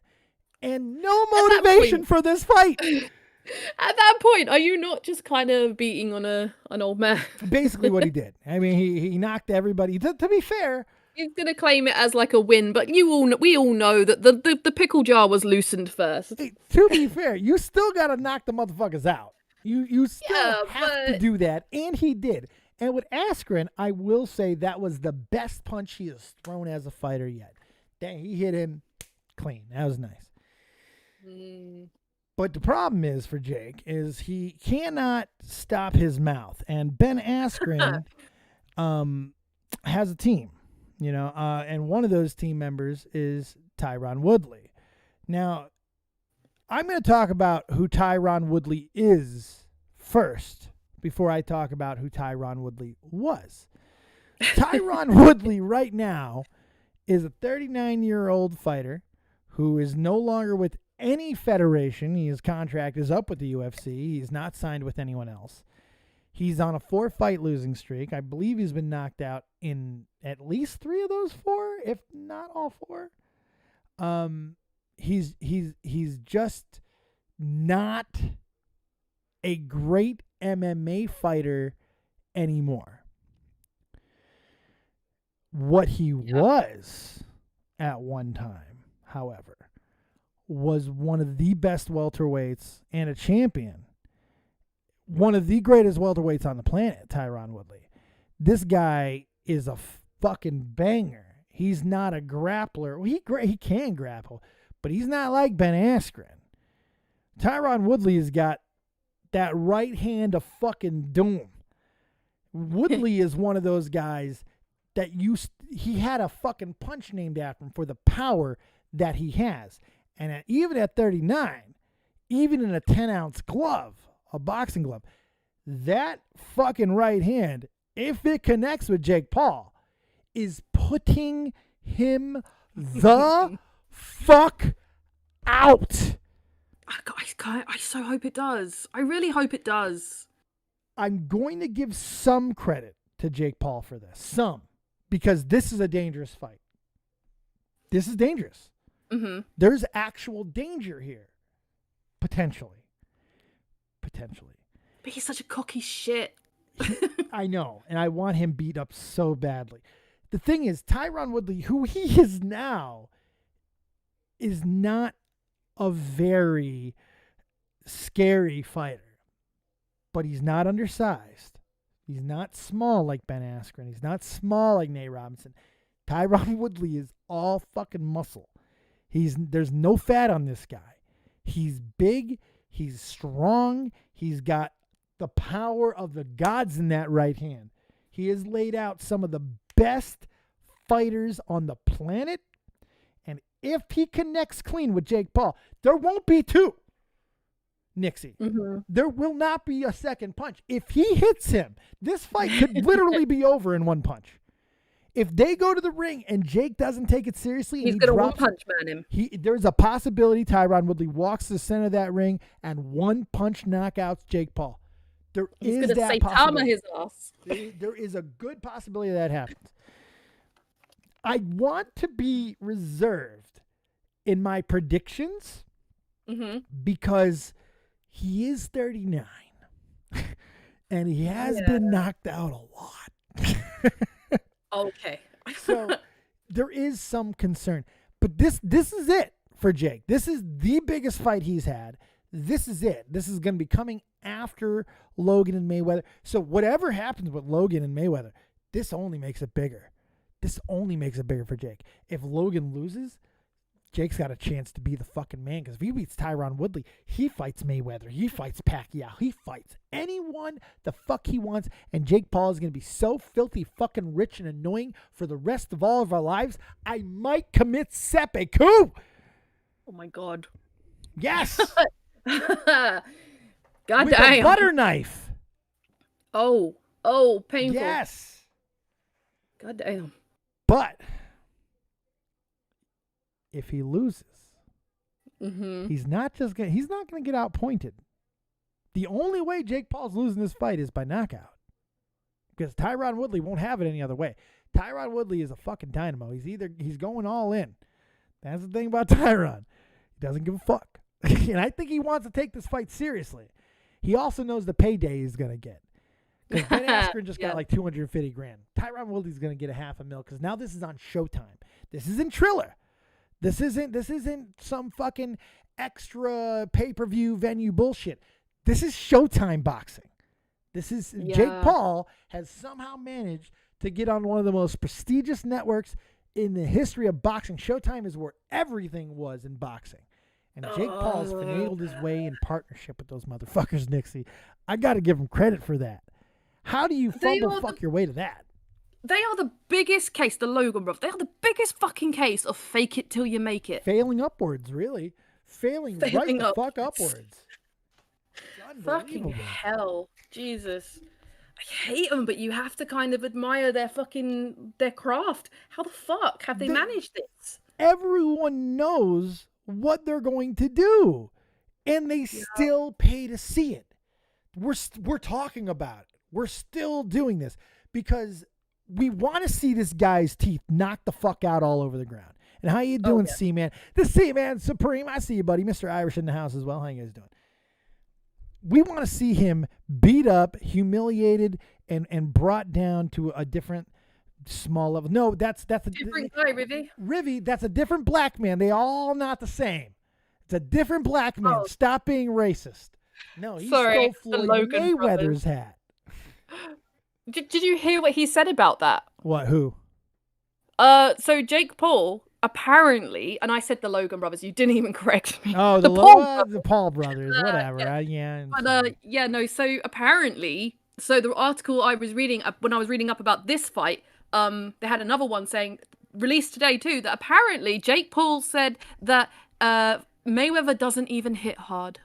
and no motivation for this fight. At that point, are you not just kind of beating on an old man? Basically what he did. I mean, he knocked everybody. To be fair, he's gonna claim it as like a win, but we all know that the pickle jar was loosened first. Hey, to be fair, you still gotta knock the motherfuckers out. You still have to do that, and he did. And with Askren, I will say that was the best punch he has thrown as a fighter yet. He hit him clean. That was nice. But the problem is for Jake is he cannot stop his mouth, and Ben Askren has a team, and one of those team members is Tyron Woodley. Now, I'm going to talk about who Tyron Woodley is first before I talk about who Tyron Woodley was. Tyron Woodley right now is a 39-year-old fighter who is no longer with any federation. His contract is up with the UFC. He's not signed with anyone else. He's on a 4-fight losing streak. I believe he's been knocked out in at least 3 of those 4, if not all 4. He's just not a great MMA fighter anymore. What he was at one time, however, was one of the best welterweights and a champion. One of the greatest welterweights on the planet, Tyron Woodley. This guy is a fucking banger. He's not a grappler. Well, he can grapple, but he's not like Ben Askren. Tyron Woodley has got that right hand of fucking doom. Woodley is one of those guys that he had a fucking punch named after him for the power that he has. And even at 39, even in a 10-ounce glove, a boxing glove, that fucking right hand, if it connects with Jake Paul, is putting him the fuck out. I so hope it does. I really hope it does. I'm going to give some credit to Jake Paul for this. Some. Because this is a dangerous fight. This is dangerous. Mm-hmm. There's actual danger here. Potentially. But he's such a cocky shit. I know. And I want him beat up so badly. The thing is, Tyron Woodley, who he is now, is not a very scary fighter. But he's not undersized. He's not small like Ben Askren. He's not small like Nate Robinson. Tyron Woodley is all fucking muscle. There's no fat on this guy. He's big. He's strong. He's got the power of the gods in that right hand. He has laid out some of the best fighters on the planet. And if he connects clean with Jake Paul, there won't be two. Nixie. Mm-hmm. There will not be a second punch. If he hits him, this fight could literally be over in one punch. If they go to the ring and Jake doesn't take it seriously, he's and going to one-punch man him. There's a possibility Tyron Woodley walks to the center of that ring and one punch knockouts Jake Paul. He's going to Saitama his ass. There is a good possibility that happens. I want to be reserved in my predictions because he is 39 and he has been knocked out a lot. Okay. So there is some concern. But this is it for Jake. This is the biggest fight he's had. This is it. This is going to be coming after Logan and Mayweather. So whatever happens with Logan and Mayweather, this only makes it bigger. This only makes it bigger for Jake. If Logan loses, Jake's got a chance to be the fucking man, because if he beats Tyron Woodley, he fights Mayweather, he fights Pacquiao, he fights anyone the fuck he wants, and Jake Paul is going to be so filthy fucking rich and annoying for the rest of all of our lives, I might commit seppuku. Oh my God. Yes. God With damn. a butter knife. Oh, painful. Yes. God damn. But if he loses, he's not going to get outpointed. The only way Jake Paul's losing this fight is by knockout, because Tyron Woodley won't have it any other way. Tyron Woodley is a fucking dynamo. He's going all in. That's the thing about Tyron. He doesn't give a fuck. And I think he wants to take this fight seriously. He also knows the payday he's going to get. Because Ben Askren just got like $250,000. Tyron Woodley's going to get $500,000 because now this is on Showtime. This isn't Triller. This isn't some fucking extra pay-per-view venue bullshit. This is Showtime boxing. Jake Paul has somehow managed to get on one of the most prestigious networks in the history of boxing. Showtime is where everything was in boxing. And Jake Paul has finagled his way in partnership with those motherfuckers, Nixie. I got to give him credit for that. How do you fuck your way to that? They are the biggest case, the Logan brothers. They are the biggest fucking case of fake it till you make it. Failing upwards, really. Failing right the fuck upwards. Fucking hell. Jesus. I hate them, but you have to kind of admire their craft. How the fuck have they managed this? Everyone knows what they're going to do, and they still pay to see it. We're talking about it. We're still doing this because we want to see this guy's teeth knocked the fuck out all over the ground. And how you doing, C-Man? The C-Man Supreme. I see you, buddy. Mr. Irish in the house as well. How you guys doing? We want to see him beat up, humiliated, and brought down to a different small level. No, that's a different guy, Rivy. Rivy, that's a different black man. They all not the same. It's a different black man. Stop being racist. No, he stole Floyd Mayweather's hat. Did you hear what he said about that? What? Who? So Jake Paul apparently, and I said the Logan brothers. You didn't even correct me. Oh, the Paul brothers. Whatever. So apparently, the article I was reading when I was reading up about this fight, they had another one saying released today too that apparently Jake Paul said that Mayweather doesn't even hit hard.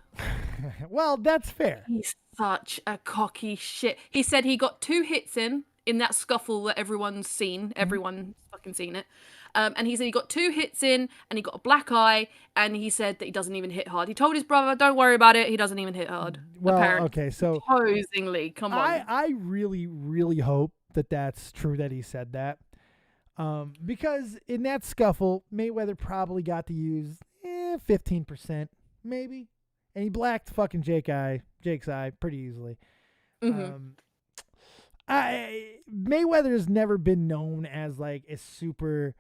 Well, that's fair. He's such a cocky shit. He said he got 2 hits in that scuffle that everyone's seen. Everyone fucking seen it. And he said he got 2 hits in and he got a black eye, and he said that he doesn't even hit hard. He told his brother, don't worry about it, he doesn't even hit hard. Well, apparently. okay, so Supposedly, come on. I really, really hope that that's true that he said that. Because in that scuffle, Mayweather probably got to use 15%, maybe. And he blacked fucking Jake's eye pretty easily. Mayweather has never been known as like a super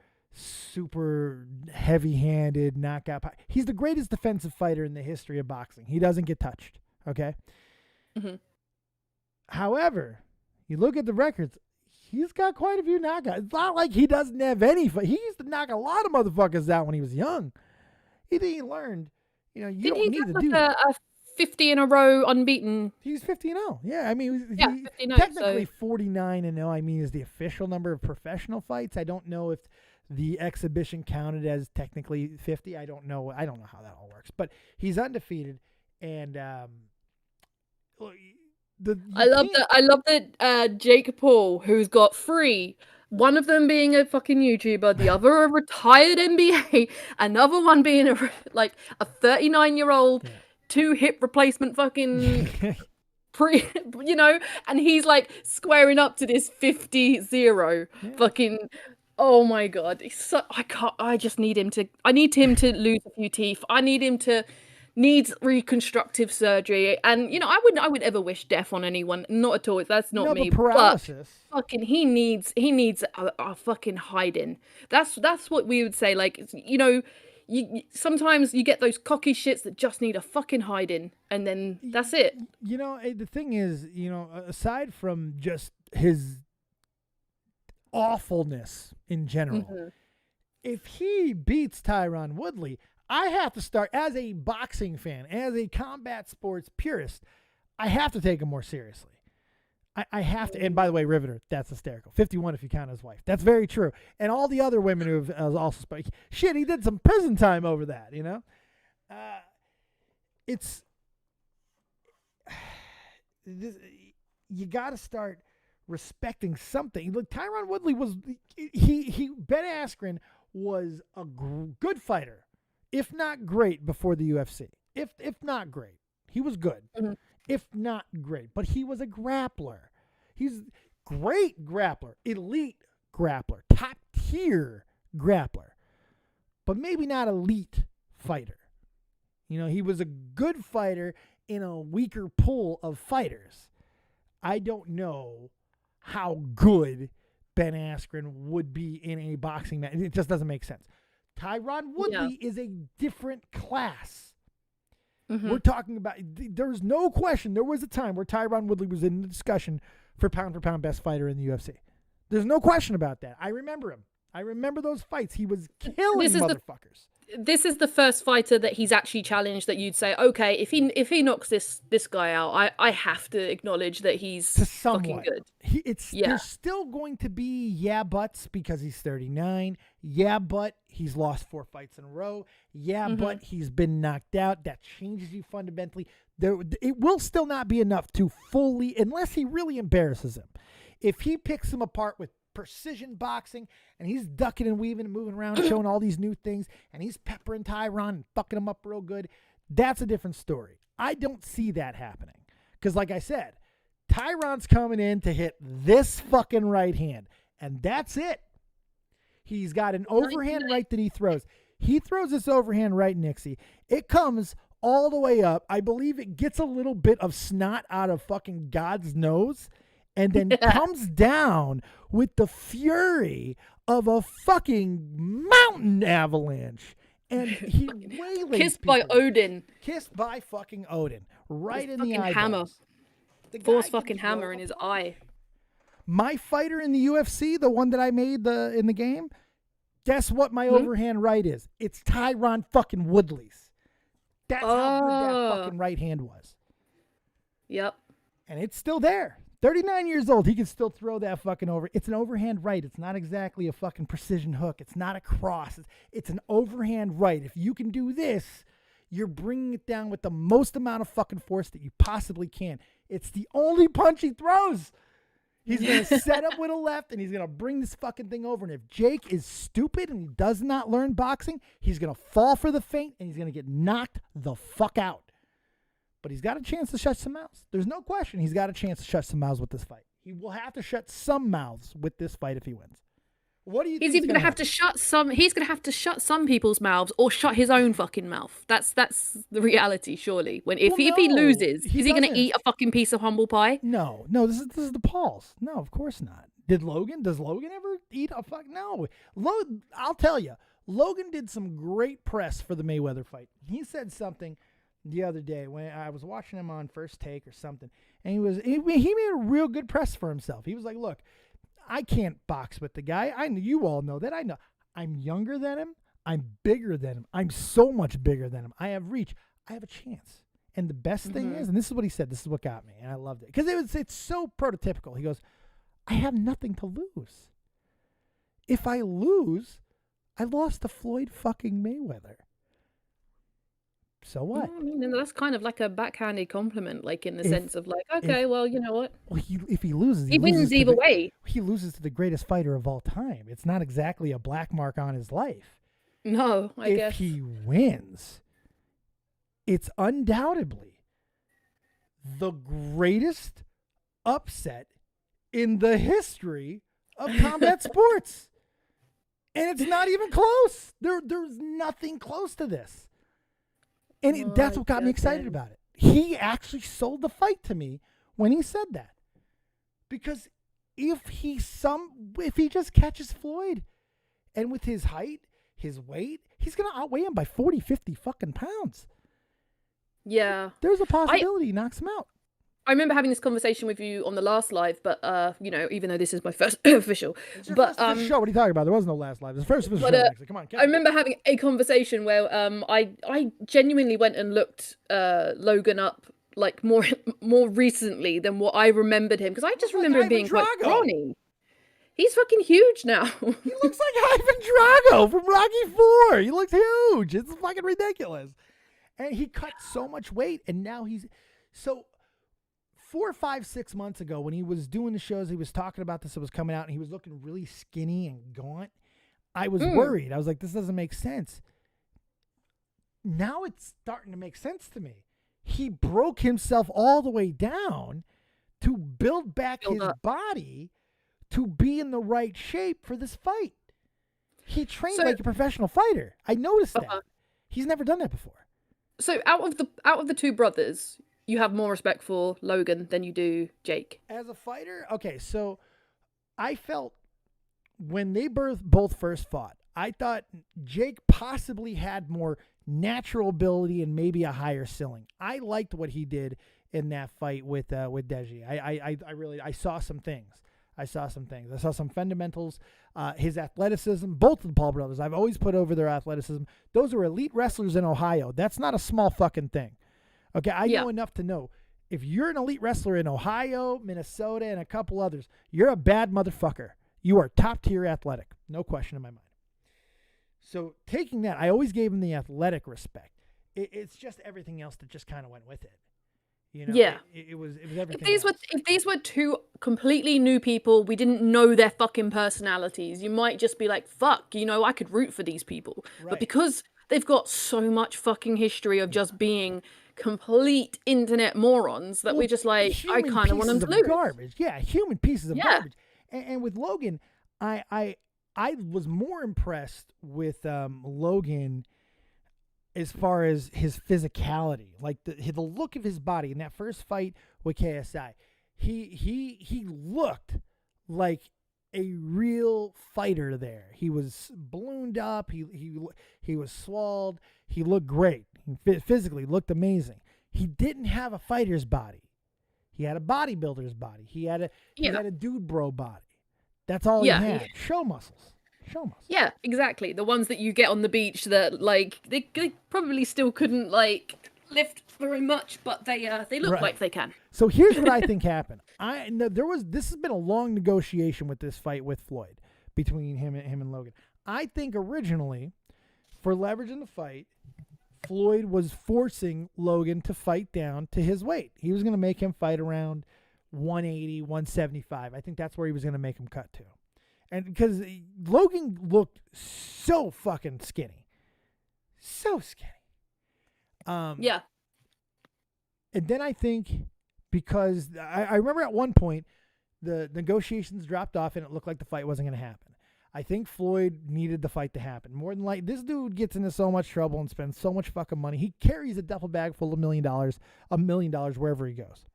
heavy-handed knockout. He's the greatest defensive fighter in the history of boxing. He doesn't get touched, okay? However, you look at the records, he's got quite a few knockouts. It's not like he doesn't have any. He used to knock a lot of motherfuckers out when he was young. He learned, you don't need to do that. A 50 in a row unbeaten? He's 50-0. Yeah, I mean, 50-0, technically 49-0. I mean, is the official number of professional fights. I don't know if the exhibition counted as technically 50. I don't know how that all works. But he's undefeated, and I love that Jake Paul, who's got 3. One of them being a fucking YouTuber, the other a retired NBA, another one being a 39-year-old 2 hip replacement fucking and he's like squaring up to this 50-0 fucking. Oh my god, I just need him to. I need him to lose a few teeth. I need him to needs reconstructive surgery, and I would ever wish death on anyone. Not at all. That's not me. Paralysis. But fucking, he needs a fucking hiding. That's what we would say. Like, sometimes you get those cocky shits that just need a fucking hiding, and then that's it. The thing is, aside from just his awfulness in general, if he beats Tyron Woodley, I have to start, as a boxing fan, as a combat sports purist, I have to take him more seriously. I have to. And by the way, Riveter, that's hysterical. 51 if you count his wife. That's very true. And all the other women who have also spoken. Shit, he did some prison time over that, you got to start respecting something. Look, Tyron Woodley was, Ben Askren was a good fighter. If not great before the UFC. If not great. He was good. If not great. But he was a grappler. He's great grappler. Elite grappler. Top tier grappler. But maybe not elite fighter. He was a good fighter in a weaker pool of fighters. I don't know how good Ben Askren would be in a boxing match. It just doesn't make sense. Tyron Woodley is a different class. We're talking about, there's no question, there was a time where Tyron Woodley was in the discussion for pound best fighter in the UFC. There's no question about that. I remember him. I remember those fights. He was killing motherfuckers. This is the first fighter that he's actually challenged that you'd say, okay, if he knocks this guy out, I have to acknowledge that he's fucking good. There's still going to be buts because he's 39. But he's lost 4 fights in a row. But he's been knocked out. That changes you fundamentally. It will still not be enough to fully, unless he really embarrasses him. If he picks him apart with precision boxing, and he's ducking and weaving and moving around, showing all these new things, and he's peppering Tyron and fucking him up real good, that's a different story. I don't see that happening. Because like I said, Tyron's coming in to hit this fucking right hand, and that's it. He's got an overhand right that he throws. He throws this overhand right, Nixie. It comes all the way up. I believe it gets a little bit of snot out of fucking God's nose, and then comes down with the fury of a fucking mountain avalanche. And he waylays Kissed by Odin. Kissed by fucking Odin. Right His in the eye. Hammer. Force fucking hammer in his eye. My fighter in the UFC, the one that I made in the game, guess what my overhand right is? It's Tyron fucking Woodley's. That's how good that fucking right hand was. Yep. And it's still there. 39 years old, he can still throw that fucking over. It's an overhand right. It's not exactly a fucking precision hook. It's not a cross. It's an overhand right. If you can do this, you're bringing it down with the most amount of fucking force that you possibly can. It's the only punch he throws. He's going to set up with a left, and he's going to bring this fucking thing over. And if Jake is stupid and he does not learn boxing, he's going to fall for the feint, and he's going to get knocked the fuck out. But he's got a chance to shut some mouths. There's no question he's got a chance to shut some mouths with this fight. He will have to shut some mouths with this fight if he wins. What do you think? He's either going to have to shut some. He's going to have to shut some people's mouths or shut his own fucking mouth. That's the reality, surely. If he loses, is he going to eat a fucking piece of humble pie? No. This is the Pauls. No, of course not. Does Logan ever eat a fuck? No. I'll tell you, Logan did some great press for the Mayweather fight. He said something the other day when I was watching him on First Take or something, and he made a real good press for himself. He was like, "Look, I can't box with the guy. You all know that. I know I'm younger than him. I'm bigger than him. I'm so much bigger than him. I have reach. I have a chance." And the best thing is, and this is what he said, this is what got me, and I loved it. Because it's so prototypical. He goes, "I have nothing to lose. If I lose, I lost to Floyd fucking Mayweather. So what?" I mean, that's kind of like a backhanded compliment, like in the sense of like, okay, well, you know what? Well, if he loses, he wins either way. He loses to the greatest fighter of all time. It's not exactly a black mark on his life. No, I guess. If he wins, it's undoubtedly the greatest upset in the history of combat sports. And it's not even close. There's nothing close to this. And that's what got me excited about it. He actually sold the fight to me when he said that. Because if he just catches Floyd, and with his height, his weight, he's going to outweigh him by 40, 50 fucking pounds. Yeah. There's a possibility he knocks him out. I remember having this conversation with you on the last live, but even though this is my first official, but show. What are you talking about? There was no last live. It's the first official show. Come on. I remember having a conversation where I genuinely went and looked Logan up like more recently than what I remembered him, because I just remember him being quite scrawny. He's fucking huge now. He looks like Ivan Drago from Rocky IV. He looks huge. It's fucking ridiculous. And he cut so much weight, and now he's so. 4, 5, 6 months ago, when he was doing the shows, he was talking about this. It was coming out, and he was looking really skinny and gaunt. I was worried. I was like, this doesn't make sense. Now it's starting to make sense to me. He broke himself all the way down to build back his body to be in the right shape for this fight. He trained like a professional fighter. I noticed that. He's never done that before. So out of the two brothers, you have more respect for Logan than you do Jake. As a fighter? Okay, so I felt when they both first fought, I thought Jake possibly had more natural ability and maybe a higher ceiling. I liked what he did in that fight with Deji. I saw some things. I saw some fundamentals. His athleticism, both of the Paul brothers, I've always put over their athleticism. Those are elite wrestlers in Ohio. That's not a small fucking thing. Okay, I know enough to know if you're an elite wrestler in Ohio, Minnesota, and a couple others, you're a bad motherfucker. You are top tier athletic. No question in my mind. So taking that, I always gave him the athletic respect. It's just everything else that just kind of went with it. You know, it was everything. If these were two completely new people, we didn't know their fucking personalities, you might just be like, fuck, I could root for these people. Right. But because they've got so much fucking history of just being complete internet morons that we're just like, I kind of want them to lose. Garbage. Yeah, human pieces of garbage. And with Logan, I was more impressed with Logan as far as his physicality, like the look of his body in that first fight with KSI. He looked like a real fighter there. He was ballooned up. He was swelled. He looked great. He physically looked amazing. He didn't have a fighter's body. He had a bodybuilder's body. He had a dude bro body. That's all he had. Show muscles. Yeah, exactly. The ones that you get on the beach that like they probably still couldn't like lift very much, but they look like they can. So here's what I think happened. This has been a long negotiation with this fight with Floyd between him and Logan. I think originally, for leveraging the fight, Floyd was forcing Logan to fight down to his weight. He was going to make him fight around 180, 175. I think that's where he was going to make him cut to. And because Logan looked so fucking skinny. So skinny. Yeah. And then I think because I remember at one point the negotiations dropped off and it looked like the fight wasn't going to happen. I think Floyd needed the fight to happen. More than like, this dude gets into so much trouble and spends so much fucking money. He carries a duffel bag full of $1 million wherever he goes.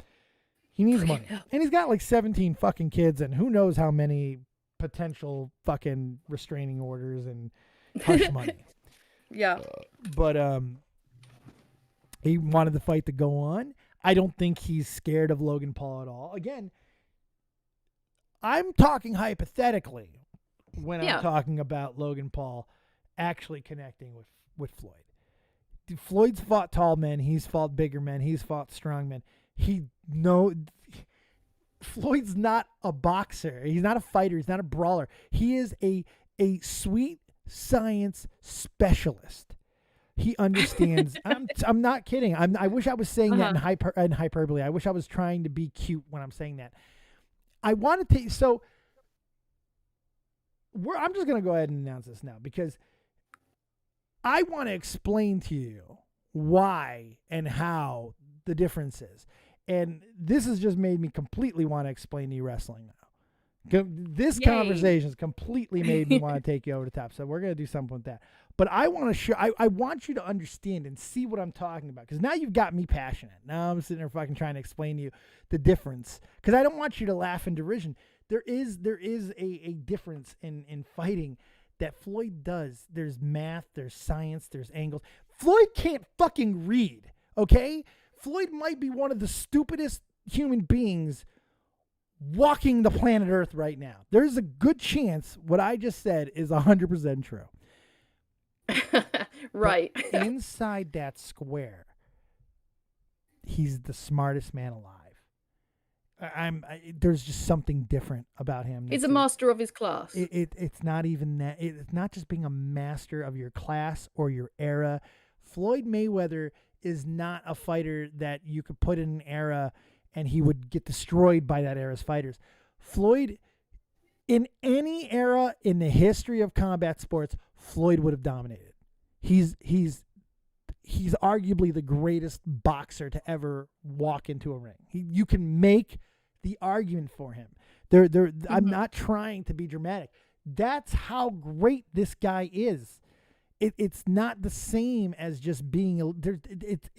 He needs money. And he's got like 17 fucking kids and who knows how many potential fucking restraining orders and hush money. Yeah. But he wanted the fight to go on. I don't think he's scared of Logan Paul at all. Again, I'm talking hypothetically when I'm talking about Logan Paul actually connecting with Floyd. Floyd's fought tall men. He's fought bigger men. He's fought strong men. Floyd's not a boxer. He's not a fighter. He's not a brawler. He is a sweet science specialist. He understands. I'm not kidding. I wish I was saying that in hyperbole. I wish I was trying to be cute when I'm saying that. I want to take I'm just going to go ahead and announce this now because I want to explain to you why and how the difference is. And this has just made me completely want to explain to you wrestling now. This conversation has completely made me want to take you over the top. So we're going to do something with that. But I want to I want you to understand and see what I'm talking about because now you've got me passionate. Now I'm sitting there fucking trying to explain to you the difference because I don't want you to laugh in derision. There is a difference in fighting that Floyd does. There's math, there's science, there's angles. Floyd can't fucking read, okay? Floyd might be one of the stupidest human beings walking the planet Earth right now. There's a good chance what I just said is 100% true. Right. Inside that square, he's the smartest man alive. There's just something different about him. He's a master of his class. It's not even that. It's not just being a master of your class or your era. Floyd Mayweather is not a fighter that you could put in an era and he would get destroyed by that era's fighters. Floyd, in any era in the history of combat sports, Floyd would have dominated. He's arguably the greatest boxer to ever walk into a ring. You can make the argument for him. I'm not trying to be dramatic. That's how great this guy is. It's not the same as just being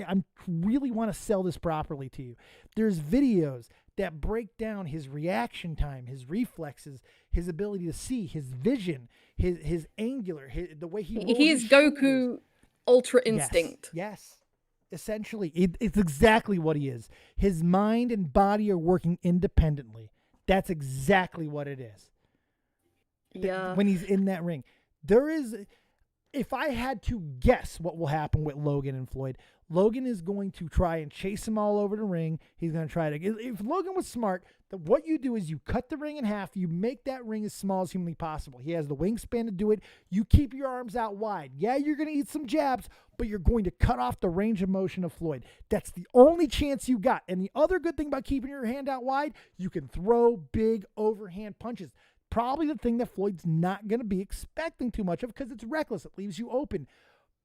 I really want to sell this properly to you. There's videos that break down his reaction time, his reflexes, his ability to see, his vision, his angular, the way he rolls He's his Goku shoulders. Ultra Instinct. Yes. Essentially, it's exactly what he is. His mind and body are working independently. That's exactly what it is. Yeah. When he's in that ring. If I had to guess what will happen with Logan and Floyd, Logan is going to try and chase him all over the ring. He's going to try to... If Logan was smart, what you do is you cut the ring in half. You make that ring as small as humanly possible. He has the wingspan to do it. You keep your arms out wide. Yeah, you're going to eat some jabs, but you're going to cut off the range of motion of Floyd. That's the only chance you got. And the other good thing about keeping your hand out wide, you can throw big overhand punches. Probably the thing that Floyd's not going to be expecting too much of because it's reckless. It leaves you open.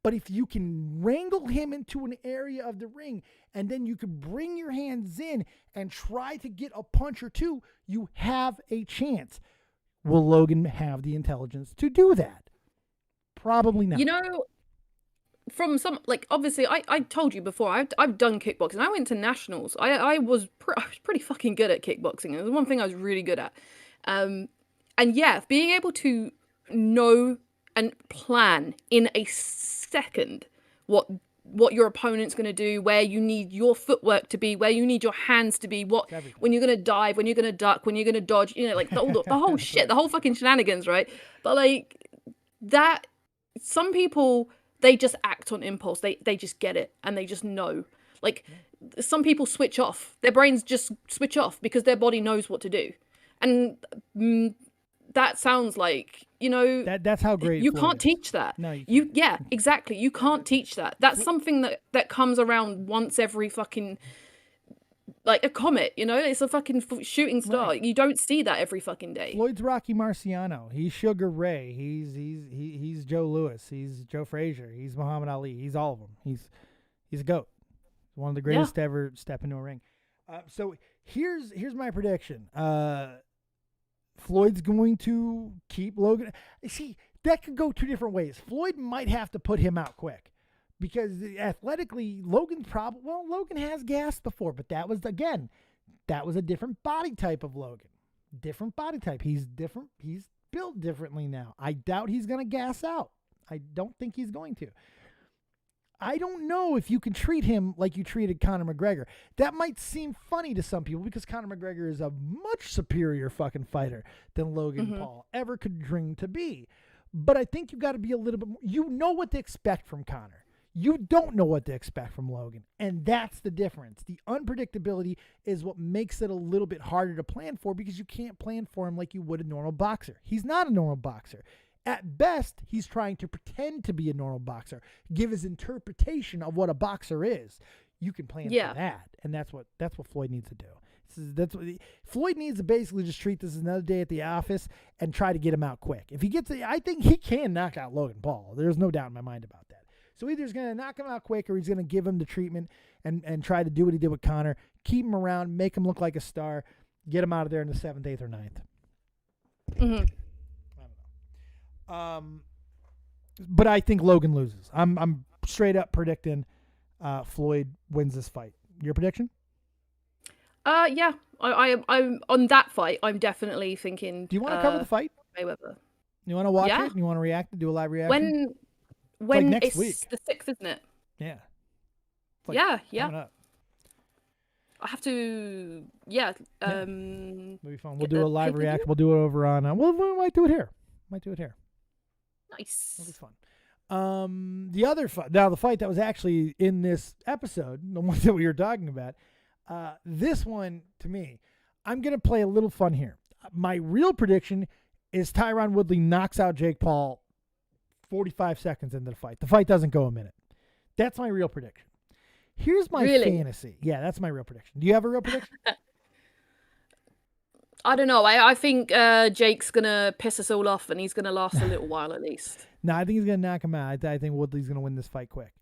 But if you can wrangle him into an area of the ring and then you can bring your hands in and try to get a punch or two, you have a chance. Will Logan have the intelligence to do that? Probably not. You know, from some, like, obviously, I told you before, I've done kickboxing. I went to nationals. I was pretty fucking good at kickboxing. It was one thing I was really good at. And yeah, being able to know and plan in a second what your opponent's going to do, where you need your footwork to be, where you need your hands to be, when you're going to dive, when you're going to duck, when you're going to dodge, you know, like the whole shit, the whole fucking shenanigans, right? But like that, some people, they just act on impulse. They just get it and they just know. Like some people switch off. Their brains just switch off because their body knows what to do. And that sounds like, you know, that's how great you Floyd can't is. teach that. No, yeah, exactly. You can't teach that. That's something that comes around once every fucking like a comet, you know? It's a fucking shooting star. Right. You don't see that every fucking day. Floyd's Rocky Marciano. He's Sugar Ray. He's Joe Louis. He's Joe Frazier. He's Muhammad Ali. He's all of them. He's a GOAT. One of the greatest to ever step into a ring. So here's my prediction. Floyd's going to keep Logan. See, that could go two different ways. Floyd might have to put him out quick because athletically, Logan has gassed before, but that was a different body type of Logan. Different body type. He's different. He's built differently now. I doubt he's going to gas out. I don't think he's going to. I don't know if you can treat him like you treated Conor McGregor. That might seem funny to some people because Conor McGregor is a much superior fucking fighter than Logan Paul ever could dream to be. But I think you got to be a little bit more. You know what to expect from Conor. You don't know what to expect from Logan. And that's the difference. The unpredictability is what makes it a little bit harder to plan for because you can't plan for him like you would a normal boxer. He's not a normal boxer. At best, he's trying to pretend to be a normal boxer, give his interpretation of what a boxer is. You can plan for that, and that's what Floyd needs to do. Floyd needs to basically just treat this as another day at the office and try to get him out quick. If he gets it, I think he can knock out Logan Paul. There's no doubt in my mind about that. So either he's going to knock him out quick or he's going to give him the treatment and try to do what he did with Conor, keep him around, make him look like a star, get him out of there in the 7th, 8th, or 9th. Mm-hmm. But I think Logan loses. I'm straight up predicting Floyd wins this fight. Your prediction? Yeah. I'm on that fight. I'm definitely thinking. Do you want to cover the fight? Mayweather. You want to watch it? You want to react? Do a live reaction? When next it's week. the 6th, isn't it? Yeah. Yeah. I have to. Yeah. It'll be fun. We'll do a live reaction. We'll do it over on. We might do it here. Nice. It'll be fun. The other fight, now the fight that was actually in this episode, the one that we were talking about, this one, to me, I'm going to play a little fun here. My real prediction is Tyron Woodley knocks out Jake Paul 45 seconds into the fight. The fight doesn't go a minute. That's my real prediction. Here's my fantasy. Yeah, that's my real prediction. Do you have a real prediction? I don't know. I think Jake's going to piss us all off and he's going to last a little while at least. No, I think he's going to knock him out. I think Woodley's going to win this fight quick.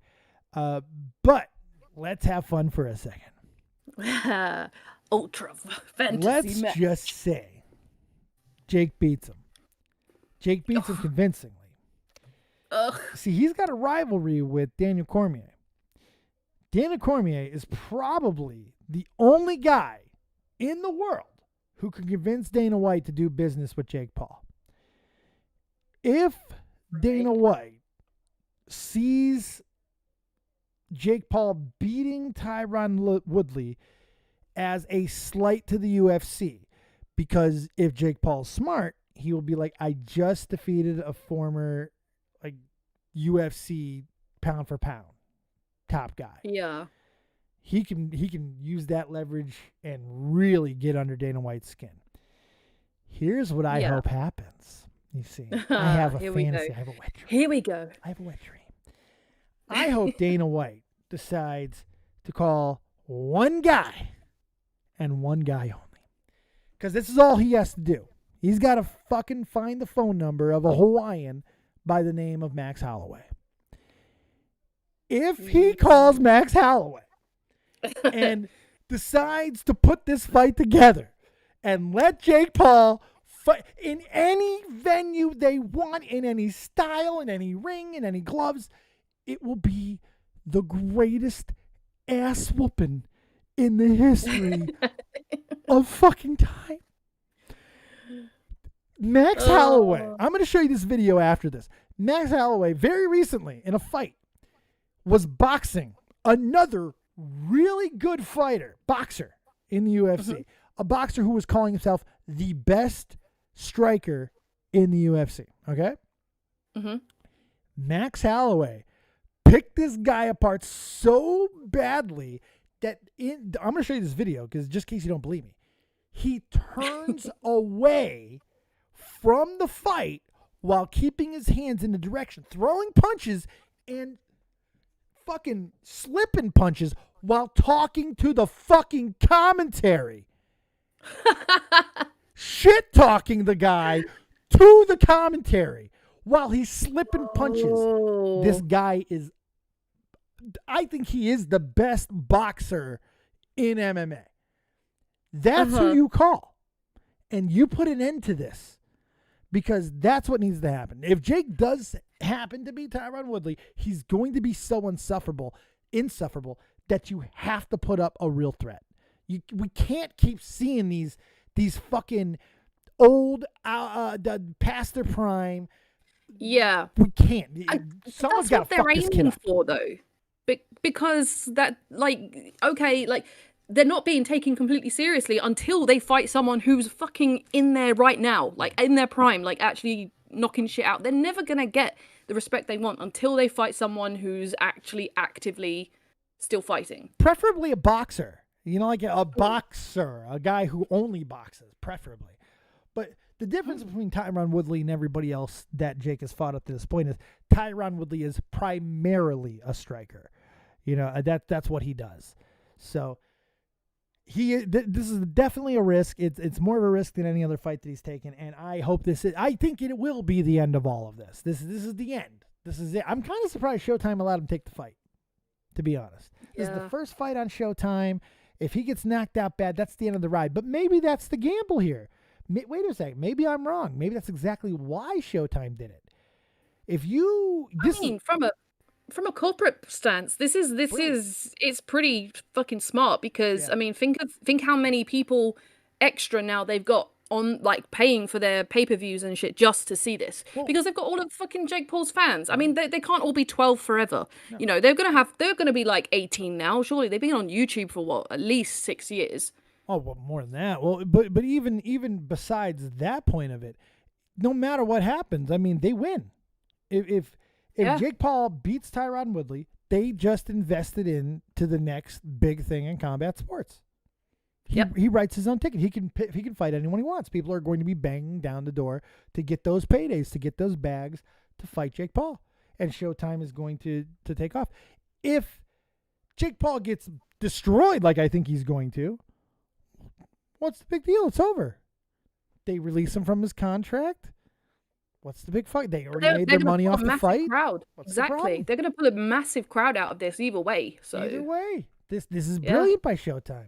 But let's have fun for a second. Ultra fantasy match. Let's just say Jake beats him. Jake beats him convincingly. Ugh. See, he's got a rivalry with Daniel Cormier. Daniel Cormier is probably the only guy in the world who can convince Dana White to do business with Jake Paul. If Dana White sees Jake Paul beating Tyron Woodley as a slight to the UFC, because if Jake Paul's smart, he will be like, I just defeated a former UFC pound for pound top guy. Yeah. He can use that leverage and really get under Dana White's skin. Here's what I hope happens. You see, I have a fantasy. I have a wet dream. Here we go. I have a wet dream. I hope Dana White decides to call one guy and one guy only. Because this is all he has to do. He's got to fucking find the phone number of a Hawaiian by the name of Max Holloway. If he calls Max Holloway and decides to put this fight together and let Jake Paul fight in any venue they want, in any style, in any ring, in any gloves, it will be the greatest ass whooping in the history of fucking time. Max Holloway, I'm going to show you this video after this. Max Holloway, very recently in a fight, was boxing another really good boxer in the UFC. A boxer who was calling himself the best striker in the UFC. Okay? Max Holloway picked this guy apart so badly that I'm going to show you this video because just in case you don't believe me. He turns away from the fight while keeping his hands in the direction, throwing punches and fucking slipping punches while talking to the fucking commentary. Shit talking the guy to the commentary while he's slipping punches. This guy is, I think he is the best boxer in MMA. That's who you call. And you put an end to this, because that's what needs to happen. If Jake does happen to be Tyron Woodley, he's going to be so insufferable that you have to put up a real threat. We can't keep seeing these fucking old, past their prime. Yeah, we can't. Someone's got to fuck they're this kid aiming up. for, though, because that, like, okay, like, they're not being taken completely seriously until they fight someone who's fucking in there right now, like in their prime, like actually knocking shit out. They're never gonna get the respect they want until they fight someone who's actually actively still fighting. Preferably a boxer. You know, like a boxer, a guy who only boxes, preferably. But the difference between Tyron Woodley and everybody else that Jake has fought up to this point is Tyron Woodley is primarily a striker. You know, that's what he does. So this is definitely a risk. It's more of a risk than any other fight that he's taken, and I hope I think it will be the end of all of this. This is the end. This is it. I'm kind of surprised Showtime allowed him to take the fight, to be honest. This is the first fight on Showtime. If he gets knocked out bad, that's the end of the ride. But maybe that's the gamble here. Wait a second. Maybe I'm wrong. Maybe that's exactly why Showtime did it. From a corporate stance, it's pretty fucking smart, because I mean, think how many people extra now they've got on, like, paying for their pay-per-views and shit just to see this, because they've got all of fucking Jake Paul's fans. I mean, they can't all be 12 forever. No. You know, they're gonna be like 18 now. Surely they've been on YouTube for what, at least 6 years. Oh, well, more than that. Well, but even besides that point of it, no matter what happens, I mean, they win. If Jake Paul beats Tyron Woodley, they just invested into the next big thing in combat sports. He writes his own ticket. He can fight anyone he wants. People are going to be banging down the door to get those paydays, to get those bags, to fight Jake Paul. And Showtime is going to take off. If Jake Paul gets destroyed like I think he's going to, what's the big deal? It's over. They release him from his contract. What's the big fight? They already made their money off the fight. Crowd. Exactly. They're going to pull a massive crowd out of this either way. So either way, this is brilliant by Showtime.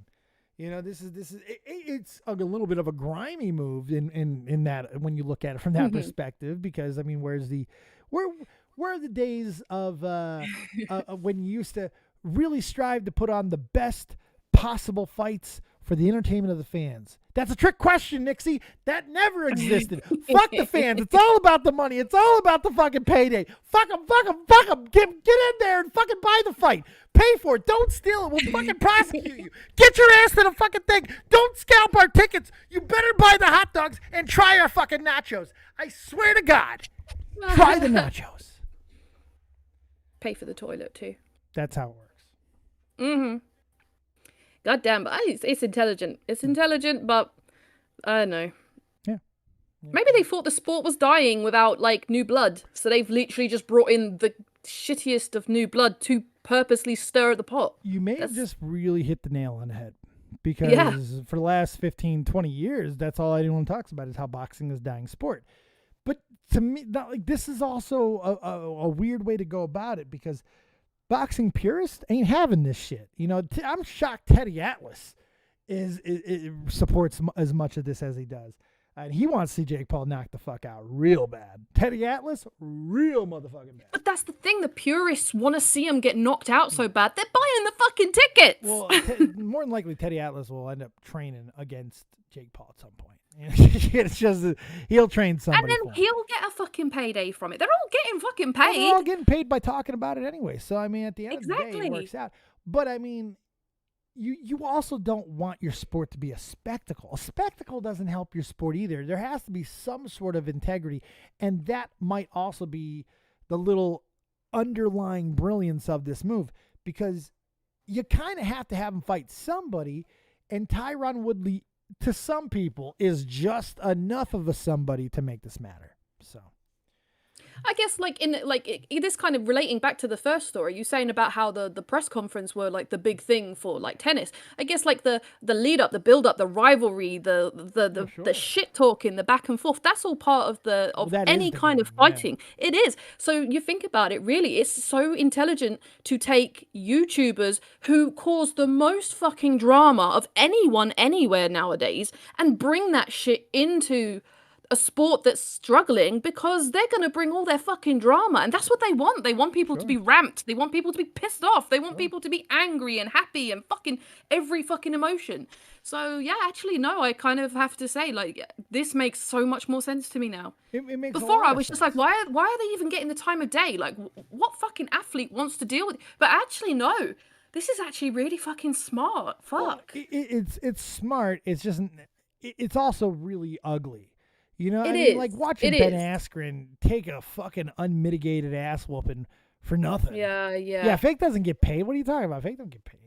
You know, it's a little bit of a grimy move in that, when you look at it from that perspective, because I mean, where are the days of when you used to really strive to put on the best possible fights for the entertainment of the fans? That's a trick question, Nixie. That never existed. Fuck the fans. It's all about the money. It's all about the fucking payday. Fuck them. Get in there and fucking buy the fight. Pay for it. Don't steal it. We'll fucking prosecute you. Get your ass to the fucking thing. Don't scalp our tickets. You better buy the hot dogs and try our fucking nachos. I swear to God. Try the nachos. Pay for the toilet too. That's how it works. Mm-hmm. God damn, but it's intelligent. It's intelligent, but I don't know. Yeah. Maybe they thought the sport was dying without, like, new blood, so they've literally just brought in the shittiest of new blood to purposely stir the pot. You may have just really hit the nail on the head, because for the last 15, 20 years, that's all anyone talks about is how boxing is a dying sport. But to me, this is also a weird way to go about it, because boxing purists ain't having this shit. You know, I'm shocked Teddy Atlas is supports as much of this as he does. And he wants to see Jake Paul knock the fuck out real bad. Teddy Atlas, real motherfucking bad. But that's the thing. The purists want to see him get knocked out so bad. They're buying the fucking tickets. Well, more than likely, Teddy Atlas will end up training against Jake Paul at some point. It's just he'll train somebody. And then he'll get a fucking payday from it. They're all getting fucking paid. Well, they're all getting paid by talking about it anyway. So, I mean, at the end of the day, it works out. But, I mean, you also don't want your sport to be a spectacle. A spectacle doesn't help your sport either. There has to be some sort of integrity, and that might also be the little underlying brilliance of this move, because you kind of have to have him fight somebody, and Tyron Woodley, to some people, is just enough of a somebody to make this matter. So I guess this kind of relating back to the first story, you saying about how the press conference were like the big thing for like tennis. I guess like the lead up, the build up, the rivalry, the shit talking, the back and forth. That's all part of any kind of fighting. Yeah. It is. So you think about it, really, it's so intelligent to take YouTubers who cause the most fucking drama of anyone anywhere nowadays and bring that shit into a sport that's struggling, because they're going to bring all their fucking drama, and that's what they want. They want people to be ramped. They want people to be pissed off. They want people to be angry and happy and fucking every fucking emotion. So yeah, actually, no, I kind of have to say, like, this makes so much more sense to me now. It makes Before I was just like, why are they even getting the time of day? Like, what fucking athlete wants to deal with it? But actually, no, this is actually really fucking smart. Fuck. Well, it's smart. It's just, it's also really ugly. You know, like watching Ben Askren take a fucking unmitigated ass whooping for nothing. Yeah. Fake doesn't get paid. What are you talking about? Fake don't get paid.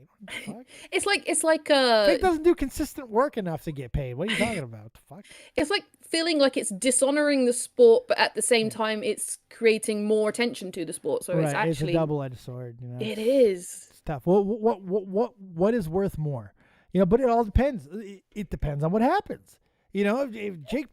It's like Fake doesn't do consistent work enough to get paid. What are you talking about? The fuck? It's like feeling like it's dishonoring the sport, but at the same time, it's creating more attention to the sport. So it's actually a double-edged sword. You know, it is. It's tough. What is worth more? You know, but it all depends. It depends on what happens. You know, if Jake.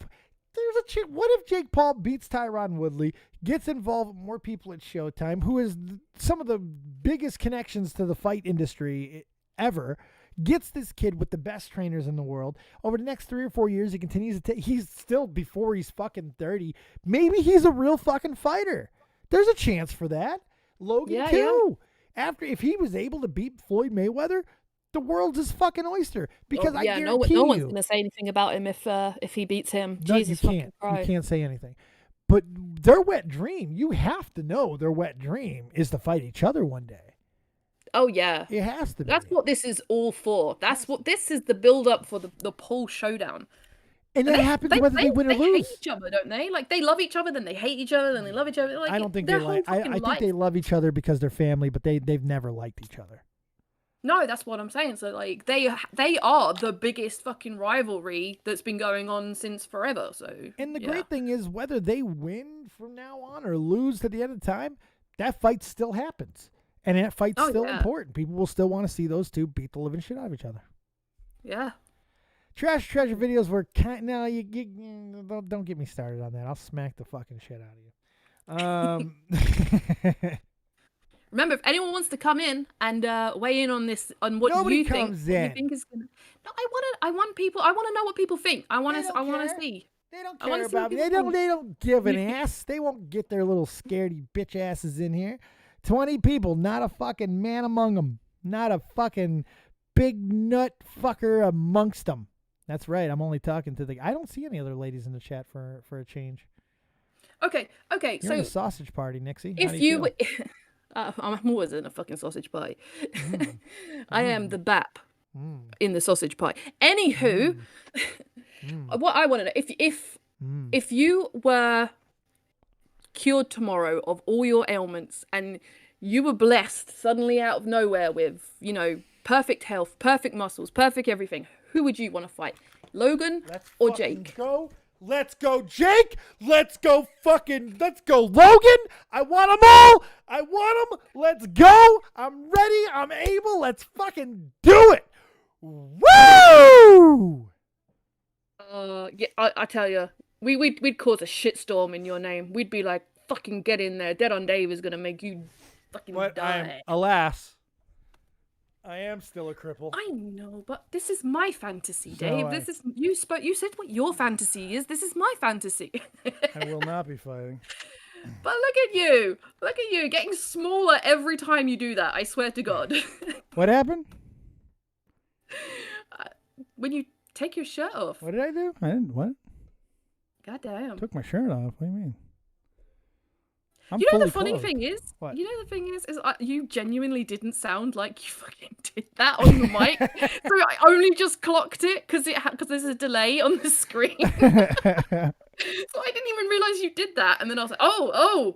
What if Jake Paul beats Tyron Woodley, gets involved with more people at Showtime, who is some of the biggest connections to the fight industry ever, gets this kid with the best trainers in the world. Over the next 3 or 4 years, he continues to he's still, before he's fucking 30, maybe he's a real fucking fighter. There's a chance for that. Logan too. Yeah. If he was able to beat Floyd Mayweather, the world's his fucking oyster, because I guarantee no one's gonna say anything about him if he beats him. No, Jesus, you can't say anything. But their wet dream, you have to know their wet dream is to fight each other one day. Oh yeah, it has to be. That's what this is all for. That's what this is, the build up for the Paul showdown. And that happens whether they win or lose. They hate each other, don't they? Like, they love each other, then they hate each other, then they love each other. Like, I don't think they like. I think they love each other because they're family, but they've never liked each other. No, that's what I'm saying. So, like, they are the biggest fucking rivalry that's been going on since forever. So, and the great thing is, whether they win from now on or lose to the end of the time, that fight still happens, and that fight's still important. People will still want to see those two beat the living shit out of each other. Yeah. Trash treasure videos were no. You don't get me started on that. I'll smack the fucking shit out of you. Remember, if anyone wants to come in and weigh in on this, on what you think is gonna. No, I want people. I want to know what people think. I want to see. They don't care about me. They don't give an ass. They won't get their little scaredy bitch asses in here. 20 people, not a fucking man among them. Not a fucking big nut fucker amongst them. That's right. I'm only talking to I don't see any other ladies in the chat for a change. Okay. You're in a sausage party, Nixie. If you. I'm always in a fucking sausage pie. I am the BAP in the sausage pie. Anywho, what I want to know, if you were cured tomorrow of all your ailments and you were blessed suddenly out of nowhere with, perfect health, perfect muscles, perfect everything, who would you want to fight? Logan or Jake? Let's go, Jake. Let's go, Logan. I want them all. I want them. Let's go. I'm ready. I'm able. Let's fucking do it. Woo! Yeah, I tell you, we'd cause a shitstorm in your name. We'd be like, fucking get in there. Dead-on-Dave is gonna make you fucking die. Alas, I am still a cripple. I know, but this is my fantasy, Dave. This is you said what your fantasy is. This is my fantasy. I will not be fighting. But look at you, getting smaller every time you do that. I swear to God. What happened? When you take your shirt off. What did I do? I didn't. What? Goddamn. Took my shirt off. What do you mean? The funny thing is, what? You genuinely didn't sound like you fucking did that on the mic. So I only just clocked it because there's a delay on the screen. So I didn't even realize you did that, and then I was like, oh,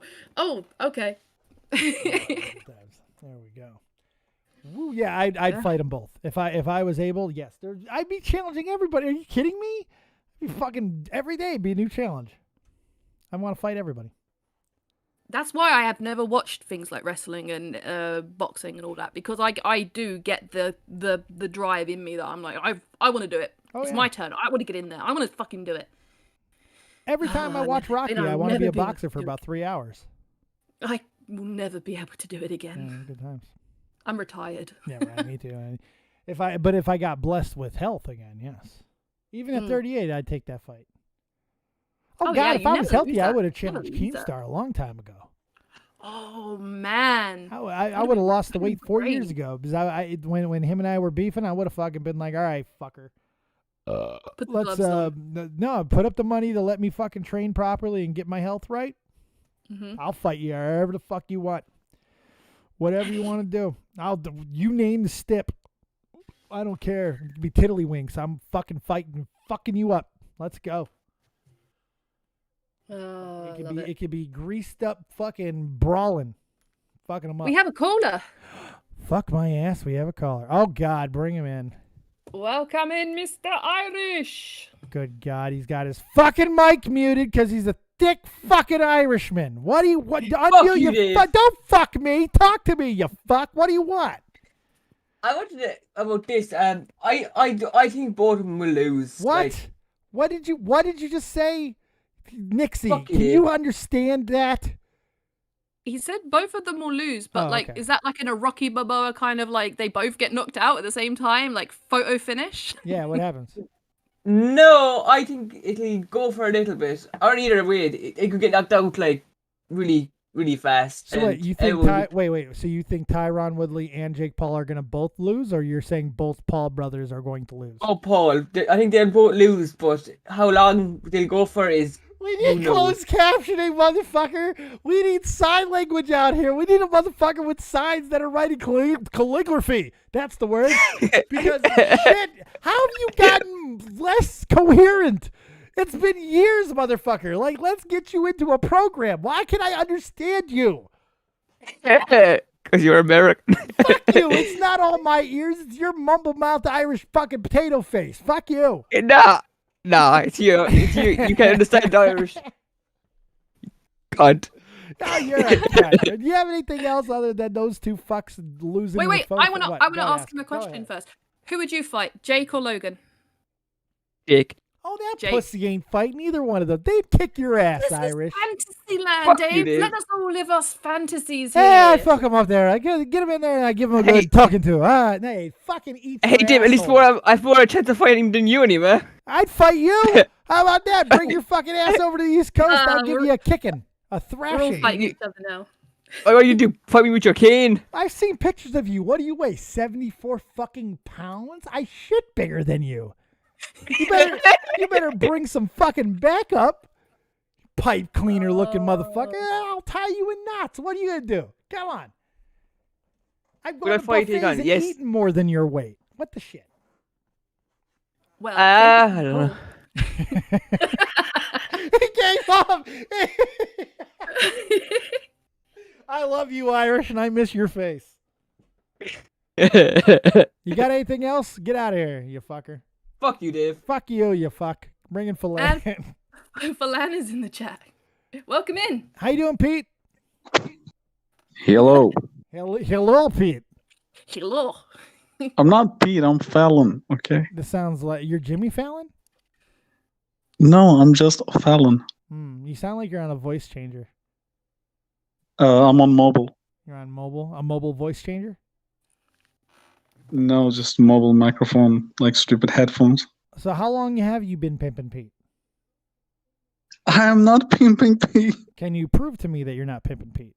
okay. There we go. Woo, yeah, I'd fight them both if I was able. Yes, I'd be challenging everybody. Are you kidding me? It'd be fucking every day. It'd be a new challenge. I want to fight everybody. That's why I have never watched things like wrestling and boxing and all that, because I do get the drive in me that I'm like, I want to do it. It's my turn. I want to get in there. I want to fucking do it. Every time I watch Rocky, I want to be a boxer for about 3 hours. I will never be able to do it again. Yeah, good times. I'm retired. Yeah, right, me too. If I got blessed with health again, yes. Even at 38, I'd take that fight. Oh, God, yeah, if I was healthy, I would have Never challenged lose that. Keemstar a long time ago. Oh man, I would have lost the weight 4 years great. ago because when him and I were beefing, I would have fucking been like, all right, fucker. put the Let's gloves on. no, put up the money to let me fucking train properly and get my health right. Mhm. I'll fight you however the fuck you want. Whatever you want to do. You name the stip. I don't care. It could be tiddlywinks. I'm fucking fighting, fucking you up. Let's go. Oh, It could be greased up fucking brawling. Fucking them up. We have a caller. Fuck my ass. We have a caller. Oh God, bring him in. Welcome in, Mr. Irish. Good God, he's got his fucking mic muted because he's a thick fucking Irishman. What do you what? Unmute you, Dave. don't fuck me. Talk to me, you fuck. What do you want? I wanted to about this. I think both of them will lose. What? Like, What did you just say, Nixie? Fuck Can you. you understand that? He said both of them will lose, but Oh, like, okay. is that like in a Rocky Balboa kind of like they both get knocked out at the same time, like photo finish? Yeah, what happens? no, I think it'll go for a little bit. Or either way, it could get knocked out like really, really fast. So what, and you think everyone- wait, so you think Tyron Woodley and Jake Paul are gonna both lose, or you're saying both Paul brothers are going to lose? Oh, Paul, I think they'll both lose, but how long they'll go for is. We Who need knows? closed captioning, motherfucker. We need sign language out here. We need a motherfucker with signs that are writing calligraphy. That's the word. Because shit, how have you gotten less coherent? It's been years, motherfucker. Like, let's get you into a program. Why can I understand you? Because you're American. Fuck you. It's not all my ears. It's your mumble mouth Irish fucking potato face. Fuck you. Nah, it's you. It's you. You can't understand Irish. Cunt. No, you're a cunt. Do you have anything else other than those two fucks losing? Wait, the I want to What? Go ask him a Go question ahead. first. Who would you fight, Jake or Logan? Jake. Oh, that Jake. pussy ain't fighting either one of them. They'd kick your ass, This Irish. is fantasy land, Fuck you, Dave. Dave. Let us all live us fantasies here. Hey, I fuck him up there. I get him in there and I give him a good Hey. talking to. Hey, fucking eat. Hey, your Dave, at least asshole. I've more a chance of fighting than you anyway. I'd fight you. How about that? Bring your fucking ass over to the East Coast. I'll give we're- you a kicking, a We're all thrashing. fighting each other now. What you do? Fight me with your cane? I've seen pictures of you. What do you weigh? 74 fucking pounds? I shit bigger than you. You better bring some fucking backup. Pipe cleaner looking motherfucker. I'll tie you in knots. What are you gonna do? Come on. I've What gone to if I take buffets on- and yes. eaten more than your weight. What the shit? Well, I don't know. He came off. I love you, Irish, and I miss your face. You got anything else? Get out of here, you fucker. Fuck you, Dave. Fuck you, you fuck. Bringing filet. Falan is in the chat. Welcome in. How you doing, Pete? Hello. Hello, Pete. Hello. I'm not Pete, I'm Fallon, okay? This sounds like you're Jimmy Fallon. No, I'm just Fallon. You sound like you're on a voice changer. I'm on mobile. You're on mobile, a mobile voice changer. No, just mobile microphone, like stupid headphones. So how long have you been pimping Pete? I am not pimping Pete. Can you prove to me that you're not pimping Pete?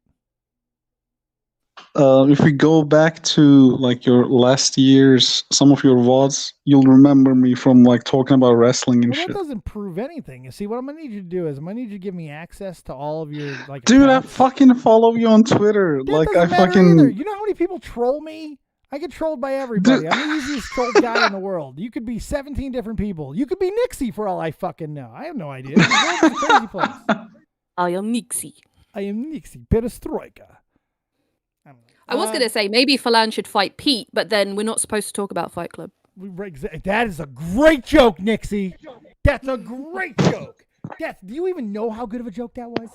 If we go back to like your last year's, some of your VODs, you'll remember me from like talking about wrestling and Well, that shit. doesn't prove anything. You see, what I'm gonna need you to do is I'm gonna need you to give me access to all of your like. Dude, I accounts. fucking follow you on Twitter. That Like I doesn't matter fucking either. You know how many people troll me? I get trolled by everybody. Dude. I'm the easiest trolled guy in the world. You could be 17 different people. You could be Nixie for all I fucking know. I have no idea. The world's a crazy place. I am Nixie. I am Nixie Perestroika. I was going to say maybe Falan should fight Pete, but then we're not supposed to talk about Fight Club. That is a great joke, Nixie. That's a great joke. Do you even know how good of a joke that was?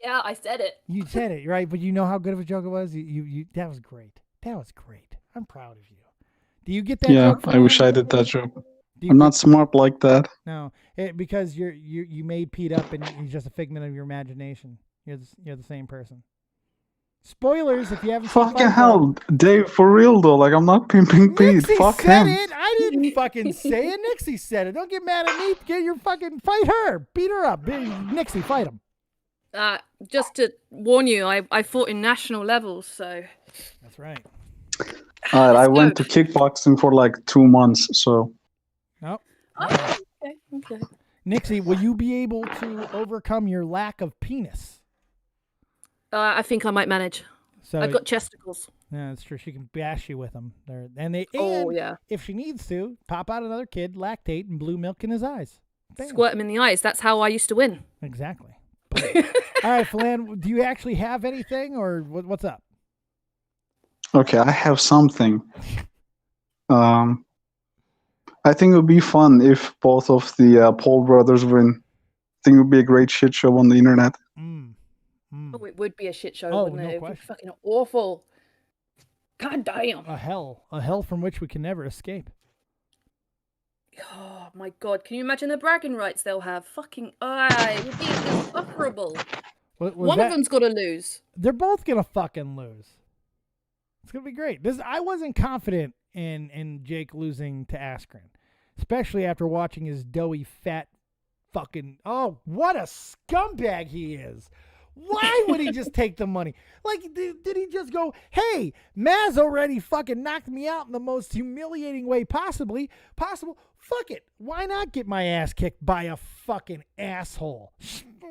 Yeah, I said it. You said it, right? But you know how good of a joke it was? You that was great. That was great. I'm proud of you. Do you get that Yeah, joke? I wish I did that joke. Do you I'm get- not smart like that. No, because you made Pete up and he's just a figment of your imagination. You're the same person. Spoilers if you haven't seen Fucking Fight hell, Dave, for real though. Like, I'm not pimping Pete. Nixie Fuck said him. it. I didn't fucking say it. Nixie said it. Don't get mad at me. Get your fucking fight her. Beat her up. Nixie, fight him. Just to warn you, I fought in national levels, so. That's right. Alright, I Let's went go. to kickboxing for like 2 months, so Nope. Oh, okay. Nixie, will you be able to overcome your lack of penis? I think I might manage. So I've got chesticles. yeah, that's true. She can bash you with them. And Oh, yeah. if she needs to, pop out another kid, lactate, and blue milk in his eyes. Bam. Squirt them in the eyes. That's how I used to win. Exactly. All right, Philan, do you actually have anything, or what's up? okay, I have something. I think it would be fun if both of the Paul brothers win. I think it would be a great shit show on the internet. Oh, it would be a shit show, Oh, wouldn't no it? It'd question. be fucking awful. God damn. A hell from which we can never escape. Oh my god, can you imagine the bragging rights they'll have? Fucking it would be insufferable. One of them's got to lose. They're both gonna fucking lose. It's gonna be great. I wasn't confident in Jake losing to Askren, especially after watching his doughy, fat, fucking. Oh, what a scumbag he is! Why would he just take the money? Like, did he just go, hey, Maz already fucking knocked me out in the most humiliating way possible? Fuck it. Why not get my ass kicked by a fucking asshole?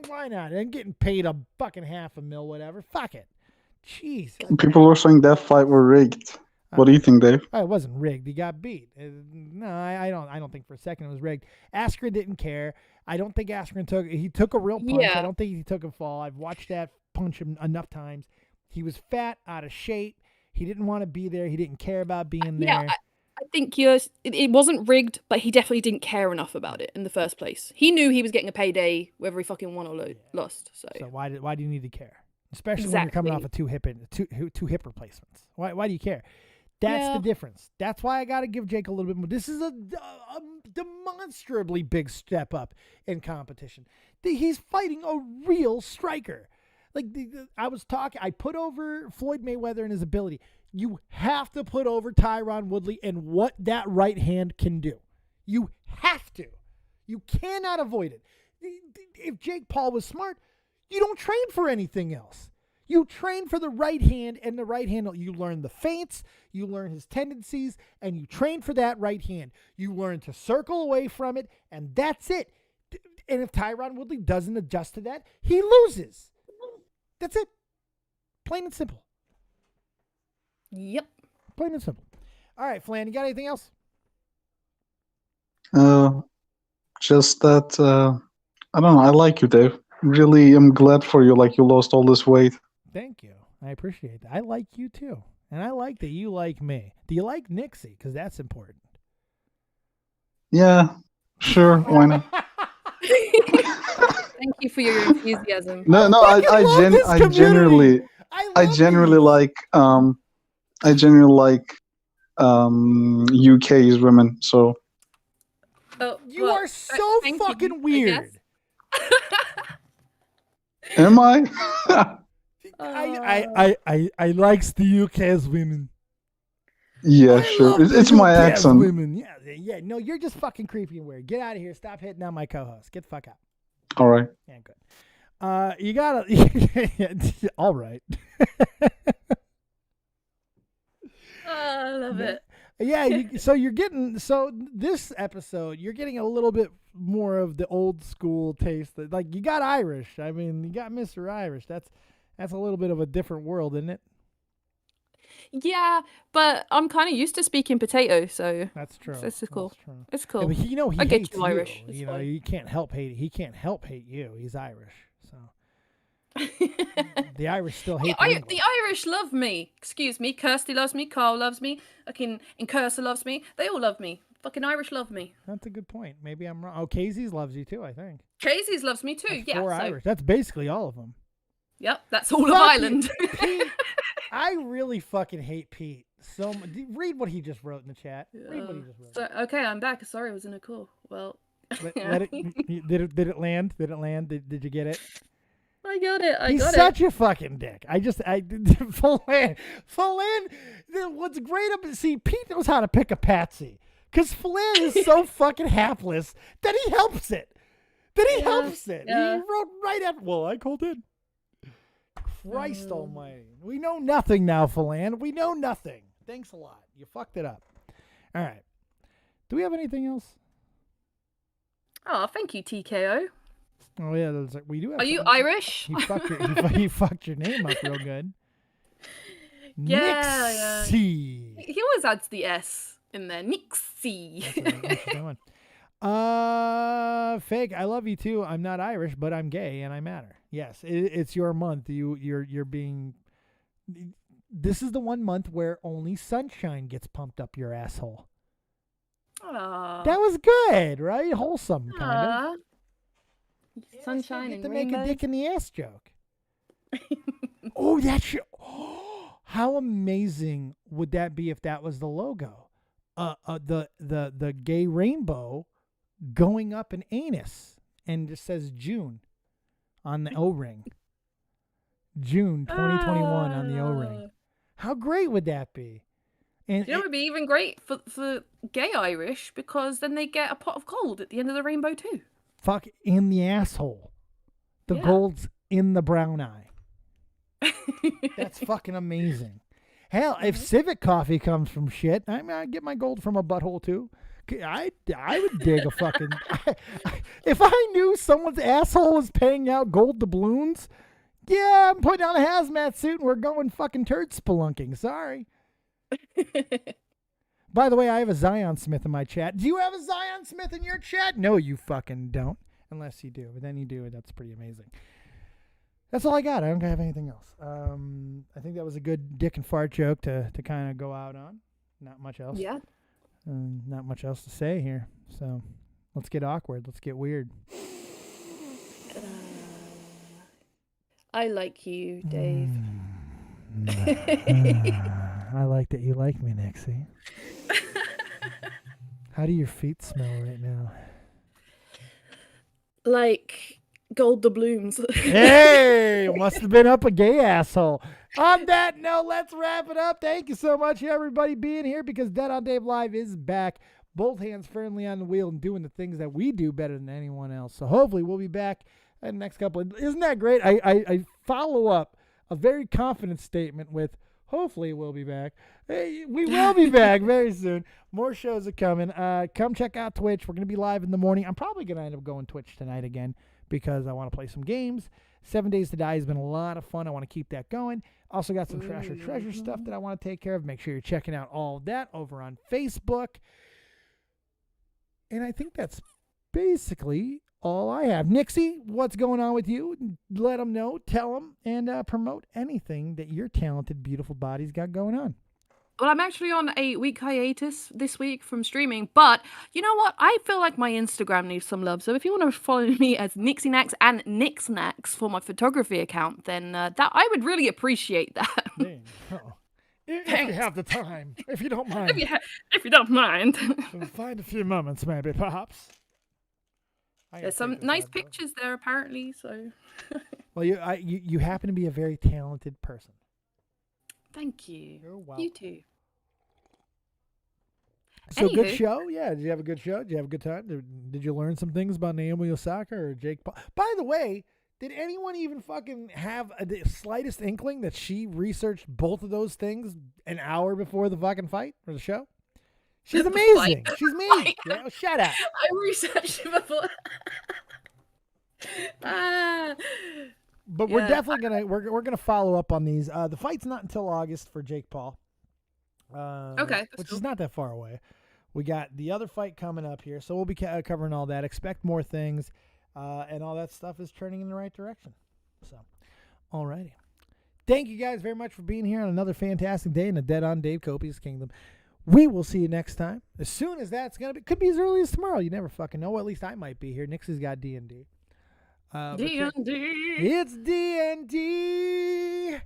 Why not? I'm getting paid a fucking $500,000, whatever. Fuck it. Jeez. People were saying that fight were rigged. What do you think, Dave? Oh, it wasn't rigged. He got beat. No, I don't think for a second it was rigged. Askren didn't care. I don't think Askren took a real punch. Yeah. I don't think he took a fall. I've watched that punch him enough times. He was fat, out of shape. He didn't want to be there. He didn't care about being there. Yeah, I think it wasn't rigged, but he definitely didn't care enough about it in the first place. He knew he was getting a payday whether he fucking won or lost. So why do you need to care? Especially when you're coming off of two hip replacements. Why do you care? That's the difference. That's why I got to give Jake a little bit more. This is a demonstrably big step up in competition. He's fighting a real striker. Like I put over Floyd Mayweather and his ability. You have to put over Tyron Woodley and what that right hand can do. You have to. You cannot avoid it. If Jake Paul was smart, you don't train for anything else. You train for the right hand, and the right hand, you learn the feints, you learn his tendencies, and you train for that right hand. You learn to circle away from it, and that's it. And if Tyron Woodley doesn't adjust to that, he loses. That's it. Plain and simple. Yep. Plain and simple. All right, Flan, you got anything else? Just that, I don't know, I like you, Dave. Really, I'm glad for you, like you lost all this weight. Thank you. I appreciate that. I like you too. And I like that you like me. Do you like Nixie? Because that's important. Yeah, sure, why not? Thank you for your enthusiasm. No, love this I community. genuinely like UK's women. So Oh, You well, are so thank fucking you, I weird. am I? I likes the UK's women. Yeah, I sure. love the It's my UK's accent. Women. Yeah. No, you're just fucking creepy and weird. Get out of here. Stop hitting on my co-host. Get the fuck out. All right. Yeah, good. You gotta. All right. I love it. Yeah. So this episode, you're getting a little bit more of the old school taste. Like you got Irish. I mean, you got Mr. Irish. That's a little bit of a different world, isn't it? Yeah, but I'm kind of used to speaking potato, so That's true. This is cool. That's true. it's Yeah, cool. but he I get hates you, Irish. You It's know, fine. you can't help hate. He can't help hate you. He's Irish, so the Irish still hate. The Irish love me. Excuse me. Kirsty loves me. Carl loves me. Fucking Cursor loves me. They all love me. Fucking Irish love me. That's a good point. Maybe I'm wrong. Oh, Casey's loves you too. I think. Casey's loves me too. That's yeah. four So Irish. That's basically all of them. Yep, that's all of Fuck Ireland. Pete, I really fucking hate Pete so much. Read what he just wrote in the chat. Read what he just wrote. So, okay, I'm back. Sorry, I was in a call. Well, Let it. Did it land? Did it land? Did you get it? I got it. He's such a fucking dick. Philan. What's great about Pete knows how to pick a patsy because Philan is so fucking hapless that he helps it. Yeah. He wrote right after. Well, I called in. Christ Almighty. We know nothing now, Philan. We know nothing. Thanks a lot. You fucked it up. All right. Do we have anything else? Oh, thank you, TKO. Oh yeah, we do. Have Are you something. Irish? He fucked your name up real good. Yeah. Nixie. He always adds the S in there. Nixie. Fake. I love you too. I'm not Irish, but I'm gay and I matter. Yes, it's your month. You're being. This is the one month where only sunshine gets pumped up your asshole. Aww. That was good, right? Wholesome, kind of. Sunshine Get and to make a rainbows. dick in the ass joke. Oh, that shit. How amazing would that be if that was the logo? The gay rainbow going up an anus and it says June on the O-ring. June 2021 on the O-ring. How great would that be? And You know, it would be even great for gay Irish because then they get a pot of gold at the end of the rainbow too. fuck in the asshole. The Yeah. gold's in the brown eye. That's fucking amazing. Hell, if Civic Coffee comes from shit, I get my gold from a butthole too. I would dig a fucking. If I knew someone's asshole was paying out gold doubloons, yeah, I'm putting on a hazmat suit and we're going fucking turd spelunking. Sorry. By the way, I have a Zion Smith in my chat. Do you have a Zion Smith in your chat? No, you fucking don't. Unless you do, but then you do. That's pretty amazing. That's all I got. I don't have anything else. I think that was a good dick and fart joke to kind of go out on. Not much else. Yeah. Not much else to say here. So let's get awkward. Let's get weird. I like you, Dave. I like that you like me, Nixie. How do your feet smell right now? Like gold doubloons. Hey, must have been up a gay asshole. On that note, let's wrap it up. Thank you so much, everybody, being here because Dead on Dave Live is back. Both hands firmly on the wheel and doing the things that we do better than anyone else. So hopefully we'll be back in the next couple. Isn't that great? I follow up a very confident statement with hopefully we'll be back. Hey, we will be back very soon. More shows are coming. Come check out Twitch. We're going to be live in the morning. I'm probably going to end up going Twitch tonight again because I want to play some games. 7 Days to Die has been a lot of fun. I want to keep that going. Also got some treasure stuff that I want to take care of. Make sure you're checking out all of that over on Facebook. And I think that's basically all I have. Nixie, what's going on with you? Let them know, tell them, and promote anything that your talented, beautiful body's got going on. Well, I'm actually on a week hiatus this week from streaming, but you know what? I feel like my Instagram needs some love. So if you want to follow me as Nixie and Nixnax for my photography account, then that I would really appreciate that. Dang. If you have the time, if you don't mind. if you don't mind. Find a few moments, maybe, perhaps. There's some nice pictures there, apparently. So. Well, you happen to be a very talented person. Thank you. You're welcome. You too. So good Anywho. show, yeah. Did you have a good show? Did you have a good time? Did you learn some things about Naomi Osaka or Jake Paul? By the way, did anyone even fucking have the slightest inkling that she researched both of those things an hour before the fucking fight or the show? She's The amazing. fight. She's me. Yeah, shut up. I researched it before. But we're Yeah, definitely gonna we're gonna follow up on these. The fight's not until August for Jake Paul. Okay, that's which cool. is not that far away. We got the other fight coming up here, so we'll be covering all that. Expect more things, and all that stuff is turning in the right direction. So, alrighty. Thank you guys very much for being here on another fantastic day in the Dead on Dave Copious Kingdom. We will see you next time. As soon as that's gonna be, could be as early as tomorrow. You never fucking know. Well, at least I might be here. Nixie's got D&D. D&D. It's D&D.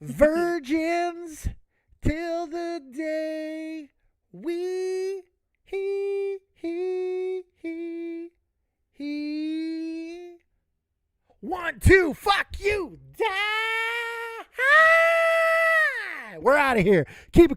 Virgins till the day we he 1, 2, fuck you, die. We're out of here. Keep it